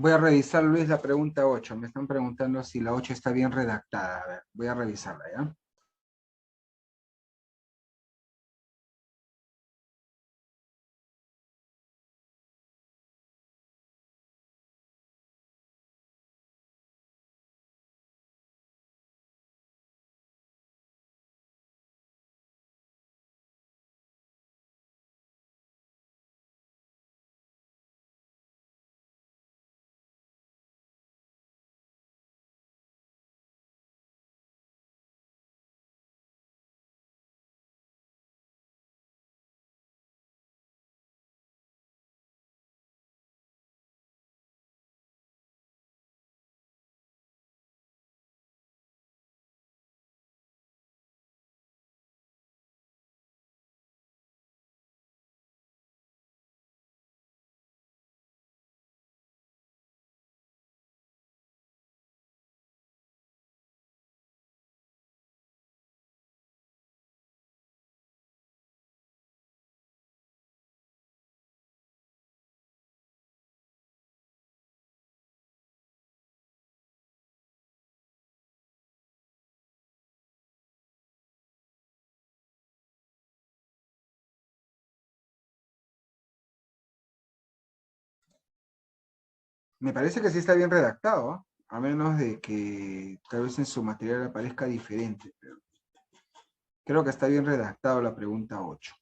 Voy a revisar, Luis, la pregunta 8. Me están preguntando si la 8 está bien redactada. A ver, voy a revisarla, ¿ya? Me parece que sí está bien redactado, ¿ah? A menos de que tal vez en su material aparezca diferente. Pero creo que está bien redactado la pregunta 8.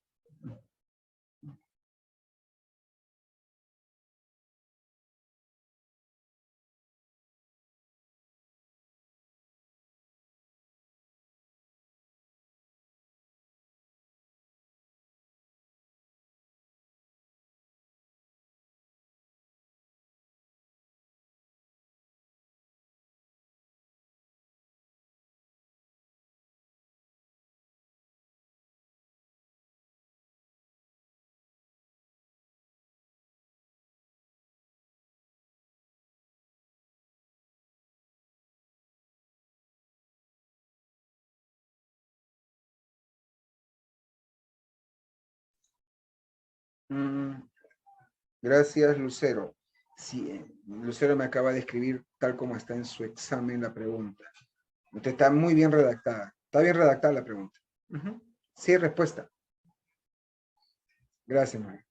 Gracias, Lucero. Sí, Lucero me acaba de escribir tal como está en su examen la pregunta. Usted está muy bien redactada. Está bien redactada la pregunta. Ujú. Sí, respuesta. Gracias, María.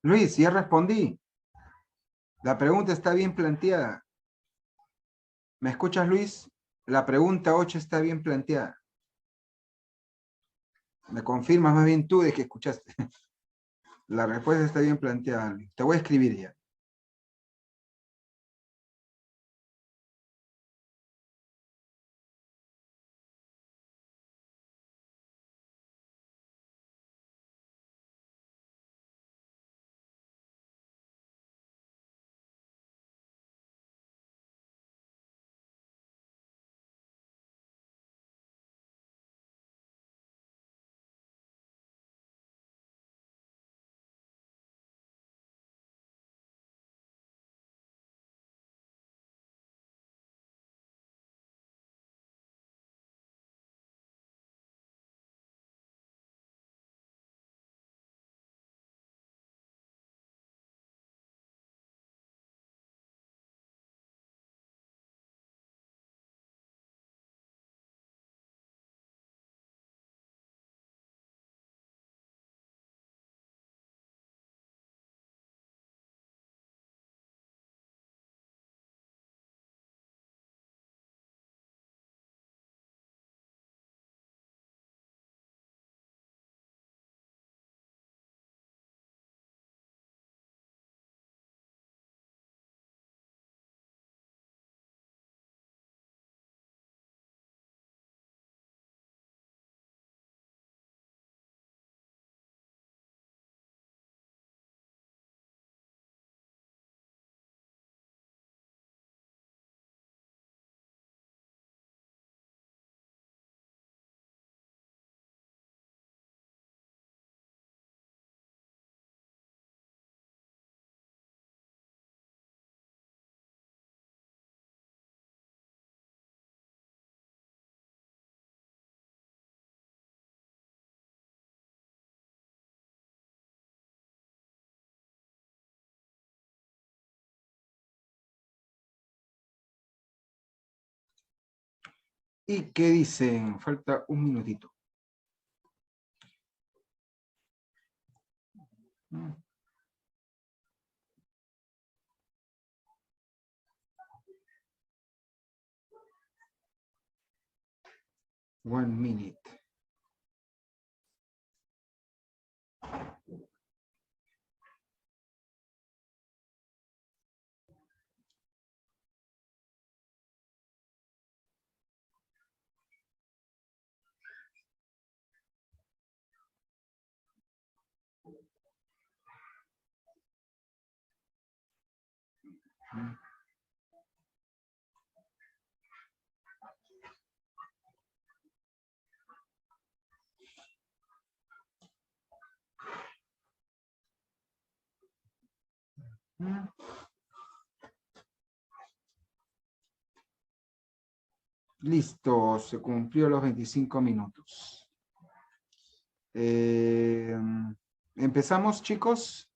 Luis, ya respondí. La pregunta está bien planteada. ¿Me escuchas, Luis? La pregunta 8 está bien planteada. Me confirmas más bien tú de que escuchaste. La respuesta está bien planteada, Luis. Te voy a escribir ya. ¿Y qué dicen? Falta un minutito. One minute. Listo, se cumplió los 25 minutos. ¿Empezamos, chicos?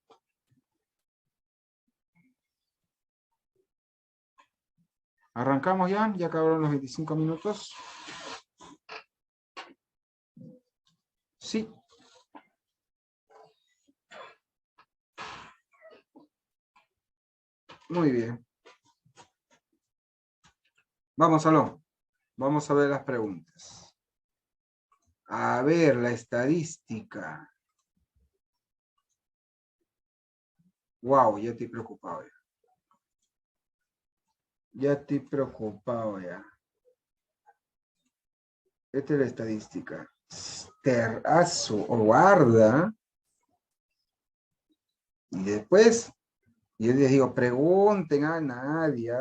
¿Arrancamos ya? ¿Ya acabaron los 25 minutos? Sí. Muy bien. Vamos a ver las preguntas. A ver, la estadística. Wow, ya estoy preocupado ya. Ya estoy preocupado ya. Esta es la estadística. Terazo, guarda. Y después, yo les digo, pregunten a nadie.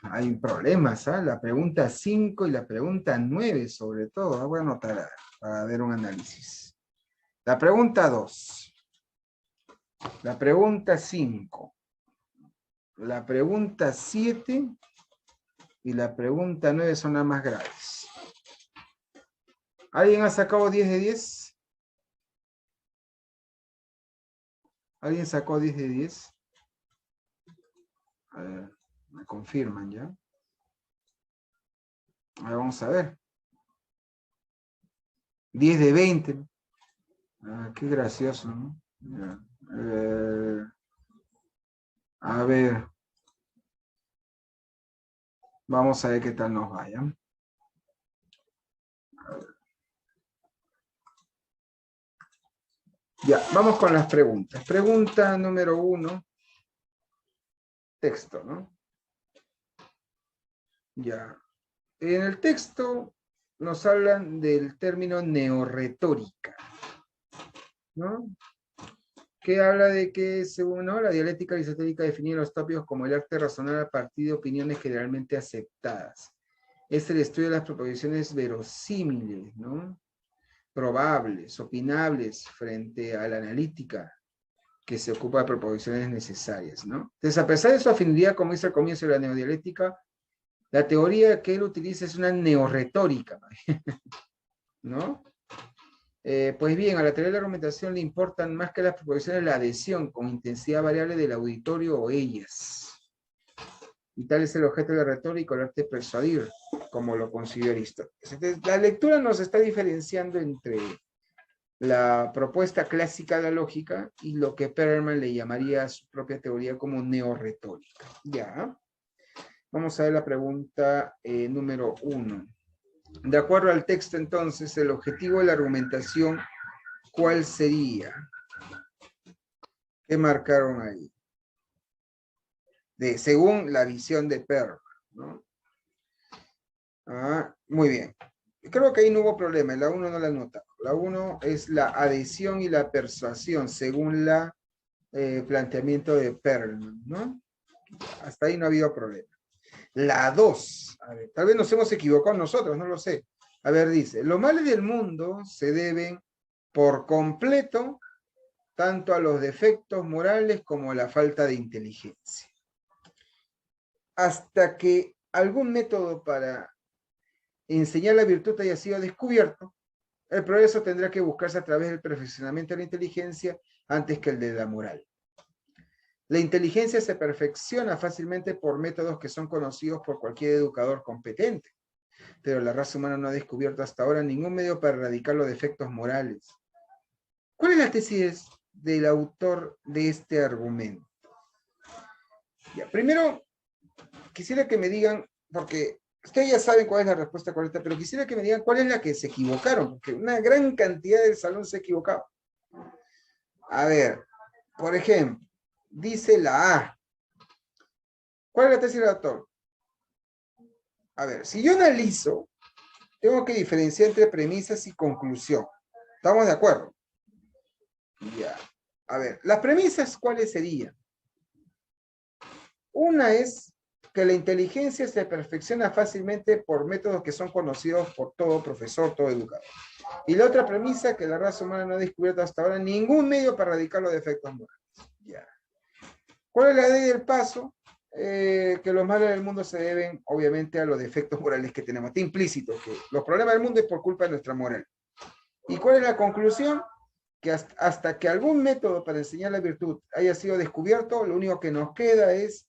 Hay problemas, ¿ah? La pregunta 5 y la pregunta 9 sobre todo. Voy a anotar para ver un análisis. La pregunta 2. La pregunta 5. La pregunta 7 y la pregunta 9 son las más graves. ¿Alguien ha sacado 10 de 10? ¿Alguien sacó 10 de 10? A ver, me confirman ya. Ahora vamos a ver. 10 de 20. Ah, qué gracioso, ¿no? Ya. A ver. Vamos a ver qué tal nos vaya. Ya, vamos con las preguntas. Pregunta número 1. Texto, ¿no? Ya. En el texto nos hablan del término neorretórica, ¿no? Que habla de que, según ¿no? la dialéctica aristotélica definía los tópicos como el arte de razonar a partir de opiniones generalmente aceptadas. Es el estudio de las proposiciones verosímiles, ¿no? Probables, opinables, frente a la analítica, que se ocupa de proposiciones necesarias, ¿no? Entonces, a pesar de su afinidad, como dice al comienzo de la neodialéctica, la teoría que él utiliza es una neorretórica, ¿no? Pues bien, a la teoría de la argumentación le importan más que las proposiciones la adhesión con intensidad variable del auditorio o ellas. Y tal es el objeto de la retórica, el arte de persuadir, como lo consiguió Aristóteles. Entonces, la lectura nos está diferenciando entre la propuesta clásica de la lógica y lo que Perelman le llamaría a su propia teoría como neorretórica. Ya. Vamos a ver la pregunta número 1. De acuerdo al texto, entonces, el objetivo de la argumentación, ¿cuál sería? ¿Qué marcaron ahí? Según la visión de Perelman, ¿no? Muy bien. Creo que ahí no hubo problema, la 1 no la nota. La 1 es la adhesión y la persuasión, según la planteamiento de Perelman, ¿no? Hasta ahí no ha habido problema. La 2, a ver, tal vez nos hemos equivocado nosotros, no lo sé. A ver, dice, los males del mundo se deben por completo tanto a los defectos morales como a la falta de inteligencia. Hasta que algún método para enseñar la virtud haya sido descubierto, el progreso tendrá que buscarse a través del perfeccionamiento de la inteligencia antes que el de la moral. La inteligencia se perfecciona fácilmente por métodos que son conocidos por cualquier educador competente, pero la raza humana no ha descubierto hasta ahora ningún medio para erradicar los defectos morales. ¿Cuál es la tesis del autor de este argumento? Ya, primero, quisiera que me digan, porque ustedes ya saben cuál es la respuesta correcta, pero quisiera que me digan cuál es la que se equivocaron, porque una gran cantidad del salón se ha equivocado. A ver, por ejemplo, dice la A. ¿Cuál es la tesis del autor? A ver, si yo analizo, tengo que diferenciar entre premisas y conclusión. ¿Estamos de acuerdo? Ya. A ver, las premisas, ¿cuáles serían? Una es que la inteligencia se perfecciona fácilmente por métodos que son conocidos por todo profesor, todo educador. Y la otra premisa, que la raza humana no ha descubierto hasta ahora ningún medio para erradicar los defectos morales. Ya. ¿Cuál es la ley del paso? Que los males del mundo se deben, obviamente, a los defectos morales que tenemos. Está implícito que los problemas del mundo es por culpa de nuestra moral. ¿Y cuál es la conclusión? Que hasta que algún método para enseñar la virtud haya sido descubierto, lo único que nos queda es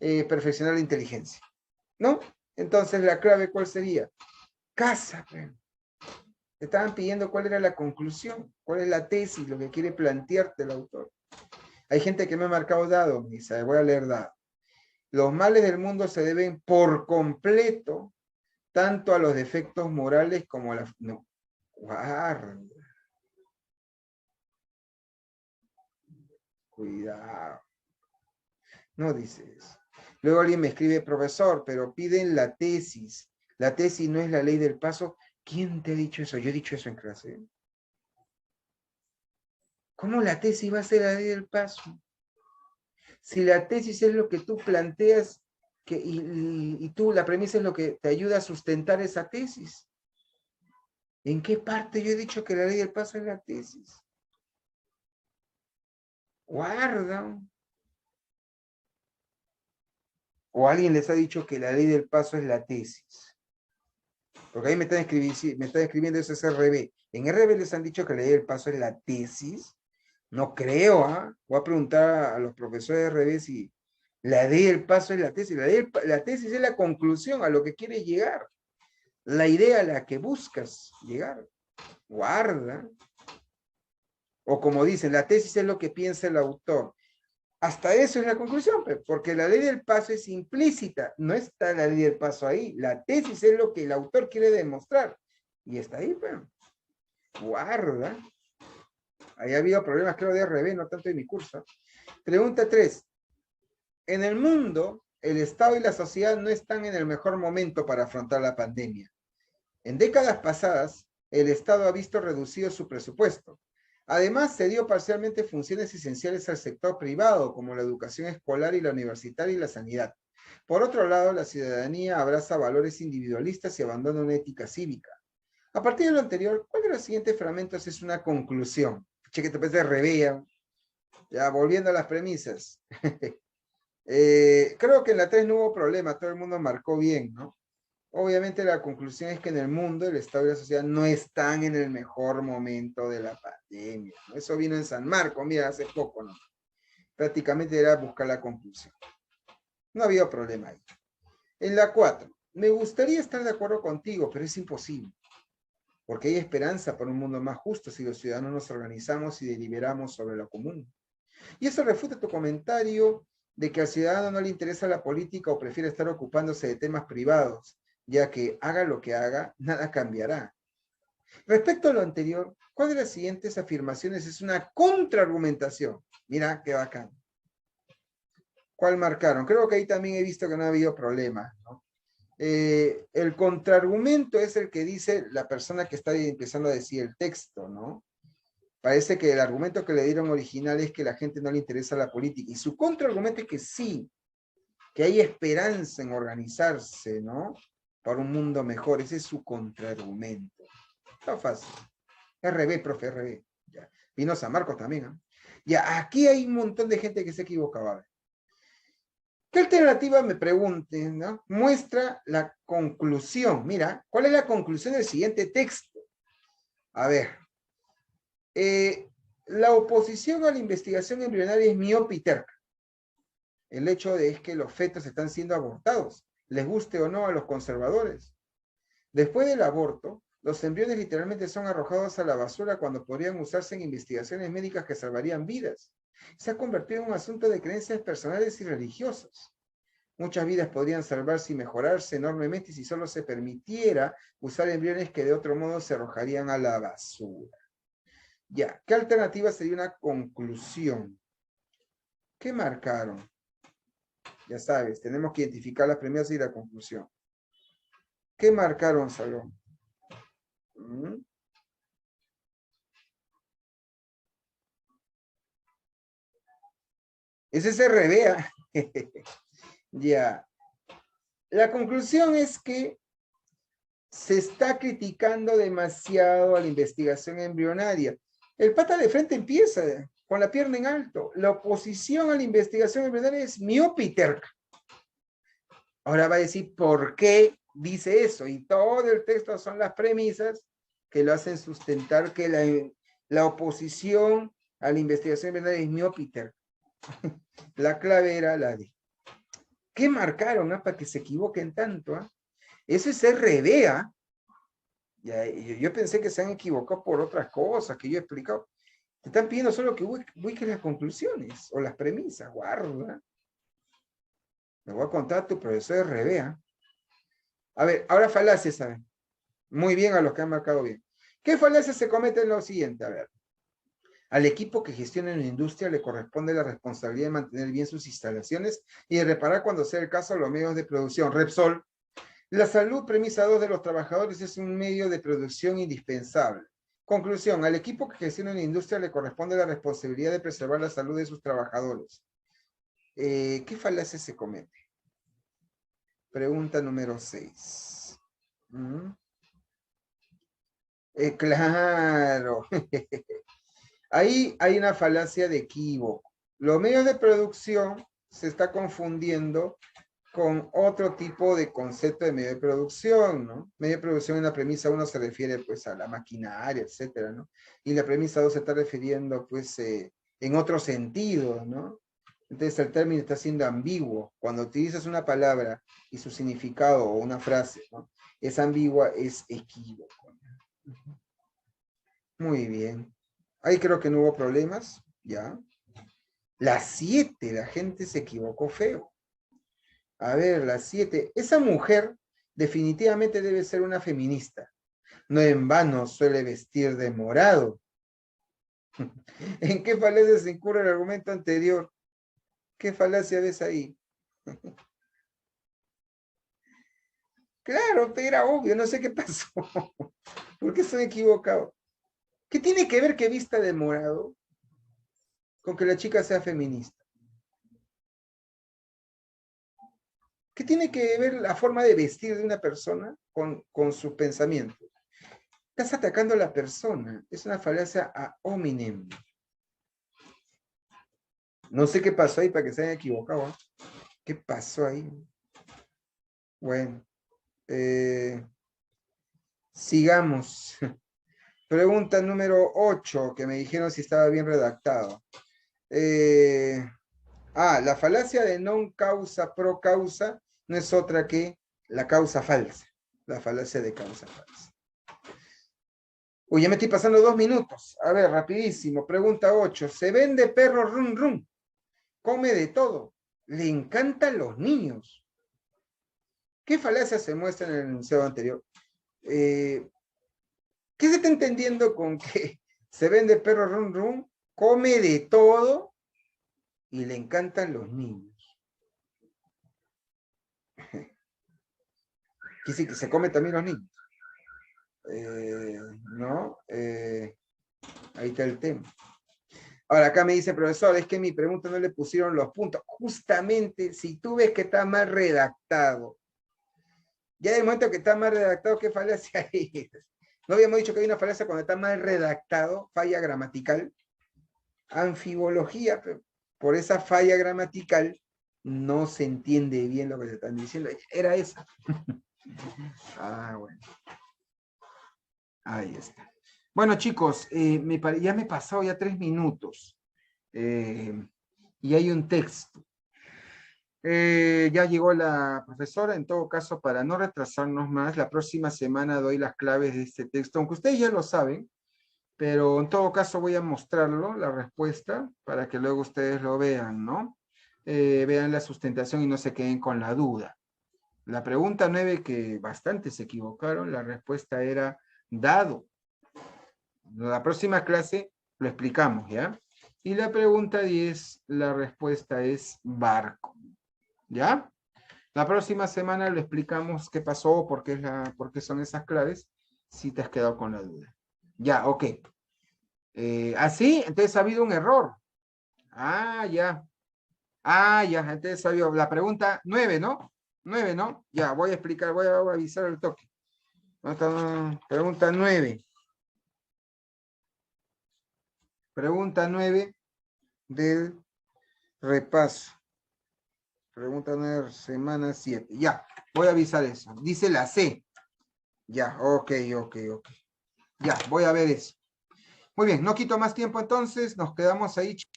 perfeccionar la inteligencia, ¿no? Entonces, la clave, ¿cuál sería? Casa. Te estaban pidiendo cuál era la conclusión, cuál es la tesis, lo que quiere plantearte el autor. Hay gente que me ha marcado dado, me dice, voy a leer dado. Los males del mundo se deben por completo tanto a los defectos morales como a la... No. Guarda. Cuidado. No dice eso. Luego alguien me escribe, profesor, pero piden la tesis. La tesis no es la ley del paso. ¿Quién te ha dicho eso? Yo he dicho eso en clase. ¿Cómo la tesis va a ser la ley del paso? Si la tesis es lo que tú planteas y tú, la premisa es lo que te ayuda a sustentar esa tesis. ¿En qué parte yo he dicho que la ley del paso es la tesis? Guarda. O alguien les ha dicho que la ley del paso es la tesis. Porque ahí me están escribiendo eso es RB. En RB les han dicho que la ley del paso es la tesis. No creo, ¿ah? Voy a preguntar a los profesores de RB si la ley del paso es la tesis. La tesis es la conclusión a lo que quieres llegar. La idea a la que buscas llegar. Guarda. O como dicen, la tesis es lo que piensa el autor. Hasta eso es la conclusión, porque la ley del paso es implícita, no está la ley del paso ahí. La tesis es lo que el autor quiere demostrar. Y está ahí, pues. Guarda. Ahí ha habido problemas, creo, de RB, no tanto en mi curso. Pregunta 3. En el mundo, el Estado y la sociedad no están en el mejor momento para afrontar la pandemia. En décadas pasadas, el Estado ha visto reducido su presupuesto. Además, se dio parcialmente funciones esenciales al sector privado, como la educación escolar y la universitaria y la sanidad. Por otro lado, la ciudadanía abraza valores individualistas y abandona una ética cívica. A partir de lo anterior, ¿cuál de los siguientes fragmentos es una conclusión? Che, que te parece revea. Ya, volviendo a las premisas. Creo que en la 3 no hubo problema, todo el mundo marcó bien, ¿no? Obviamente la conclusión es que en el mundo el Estado y la sociedad no están en el mejor momento de la pandemia, ¿no? Eso vino en San Marcos, mira, hace poco, ¿no? Prácticamente era buscar la conclusión. No había problema ahí. En la 4, me gustaría estar de acuerdo contigo, pero es imposible. Porque hay esperanza para un mundo más justo si los ciudadanos nos organizamos y deliberamos sobre lo común. Y eso refuta tu comentario de que al ciudadano no le interesa la política o prefiere estar ocupándose de temas privados, ya que haga lo que haga, nada cambiará. Respecto a lo anterior, ¿cuál de las siguientes afirmaciones es una contraargumentación? Mira, qué bacán. ¿Cuál marcaron? Creo que ahí también he visto que no ha habido problemas, ¿no? El contraargumento es el que dice la persona que está empezando a decir el texto, ¿no? Parece que el argumento que le dieron original es que a la gente no le interesa la política. Y su contraargumento es que sí, que hay esperanza en organizarse, ¿no? Para un mundo mejor. Ese es su contraargumento. Está fácil. RB, profe, RB. Ya. Vino San Marcos también, ¿no? Ya, aquí hay un montón de gente que se equivocaba. ¿Qué alternativa, me pregunten, ¿no? Muestra la conclusión. Mira, ¿cuál es la conclusión del siguiente texto? A ver. La oposición a la investigación embrionaria es miope y terca. El hecho de es que los fetos están siendo abortados, les guste o no a los conservadores. Después del aborto, los embriones literalmente son arrojados a la basura cuando podrían usarse en investigaciones médicas que salvarían vidas. Se ha convertido en un asunto de creencias personales y religiosas. Muchas vidas podrían salvarse y mejorarse enormemente si solo se permitiera usar embriones que de otro modo se arrojarían a la basura. Ya, ¿qué alternativa sería una conclusión? ¿Qué marcaron? Ya sabes, tenemos que identificar las premisas y la conclusión. ¿Qué marcaron, Salón? Ese se revea. Ya. La conclusión es que se está criticando demasiado a la investigación embrionaria. El pata de frente empieza con la pierna en alto. La oposición a la investigación embrionaria es miope y terca. Ahora va a decir por qué dice eso. Y todo el texto son las premisas que lo hacen sustentar que la oposición a la investigación embrionaria es miope y terca. La clave era la de. ¿Qué marcaron para que se equivoquen tanto? Eso es RBA. Yo pensé que se han equivocado por otras cosas que yo he explicado. Te están pidiendo solo que busques las conclusiones o las premisas. Guarda. Me voy a contar a tu profesor RBA. A ver, ahora falacias, ¿saben? Muy bien a los que han marcado bien. ¿Qué falacias se cometen? Lo siguiente, a ver. Al equipo que gestiona una industria le corresponde la responsabilidad de mantener bien sus instalaciones y de reparar cuando sea el caso los medios de producción. Repsol. La salud, premisa 2 de los trabajadores, es un medio de producción indispensable. Conclusión, al equipo que gestiona una industria le corresponde la responsabilidad de preservar la salud de sus trabajadores. ¿Qué falacia se comete? Pregunta número 6. Claro. Ahí hay una falacia de equívoco. Los medios de producción se está confundiendo con otro tipo de concepto de medio de producción, ¿no? Medio de producción en la premisa 1 se refiere pues a la maquinaria, etcétera, ¿no? Y la premisa 2 se está refiriendo pues en otro sentido, ¿no? Entonces el término está siendo ambiguo. Cuando utilizas una palabra y su significado o una frase, ¿no? Es ambigua, es equívoco. Muy bien. Ahí creo que no hubo problemas, ¿ya? La 7, la gente se equivocó feo. A ver, la 7. Esa mujer definitivamente debe ser una feminista. No en vano suele vestir de morado. ¿En qué falacia se incurre el argumento anterior? ¿Qué falacia ves ahí? Claro, era obvio, no sé qué pasó. ¿Por qué estoy equivocado? ¿Qué tiene que ver que vista de morado con que la chica sea feminista? ¿Qué tiene que ver la forma de vestir de una persona con sus pensamientos? Estás atacando a la persona. Es una falacia ad hominem. No sé qué pasó ahí para que se hayan equivocado. ¿Eh? ¿Qué pasó ahí? Bueno. Sigamos. Pregunta número 8, que me dijeron si estaba bien redactado. La falacia de non causa pro causa no es otra que la causa falsa. La falacia de causa falsa. Uy, ya me estoy pasando 2 minutos. A ver, rapidísimo. Pregunta 8. Se vende perro rum rum. Come de todo. Le encantan los niños. ¿Qué falacia se muestra en el enunciado anterior? ¿Qué se está entendiendo con que se vende perro rum rum? Come de todo y le encantan los niños. ¿Qué sí que se come también los niños? ¿No? Ahí está el tema. Ahora, acá me dice, profesor, es que en mi pregunta no le pusieron los puntos. Justamente, si tú ves que está mal redactado, ya de momento que está mal redactado, ¿qué falacia es? ¿No habíamos dicho que hay una falacia cuando está mal redactado, falla gramatical? Anfibología, pero por esa falla gramatical no se entiende bien lo que se están diciendo. Era esa. Bueno. Ahí está. Bueno, chicos, ya me he pasado ya 3 minutos. Y hay un texto. Ya llegó la profesora. En todo caso, para no retrasarnos más, la próxima semana doy las claves de este texto, aunque ustedes ya lo saben, pero en todo caso voy a mostrarlo, la respuesta, para que luego ustedes lo vean, ¿no? Vean la sustentación y no se queden con la duda. La pregunta 9, que bastante se equivocaron, la respuesta era dado. La próxima clase lo explicamos, ¿ya? Y la pregunta 10, la respuesta es barco, ¿ya? La próxima semana lo explicamos qué pasó, por qué son esas claves, si te has quedado con la duda. Ya, ok. ¿Así? Entonces ha habido un error. Ah, ya. Ah, ya. Entonces ha habido la pregunta 9, ¿no? 9, ¿no? Ya, voy a explicar, voy a avisar el toque. Pregunta 9. Pregunta 9 del repaso. Pregunta 9, semana 7. Ya, voy a avisar eso. Dice la C. Ya, ok. Ya, voy a ver eso. Muy bien, no quito más tiempo entonces, nos quedamos ahí.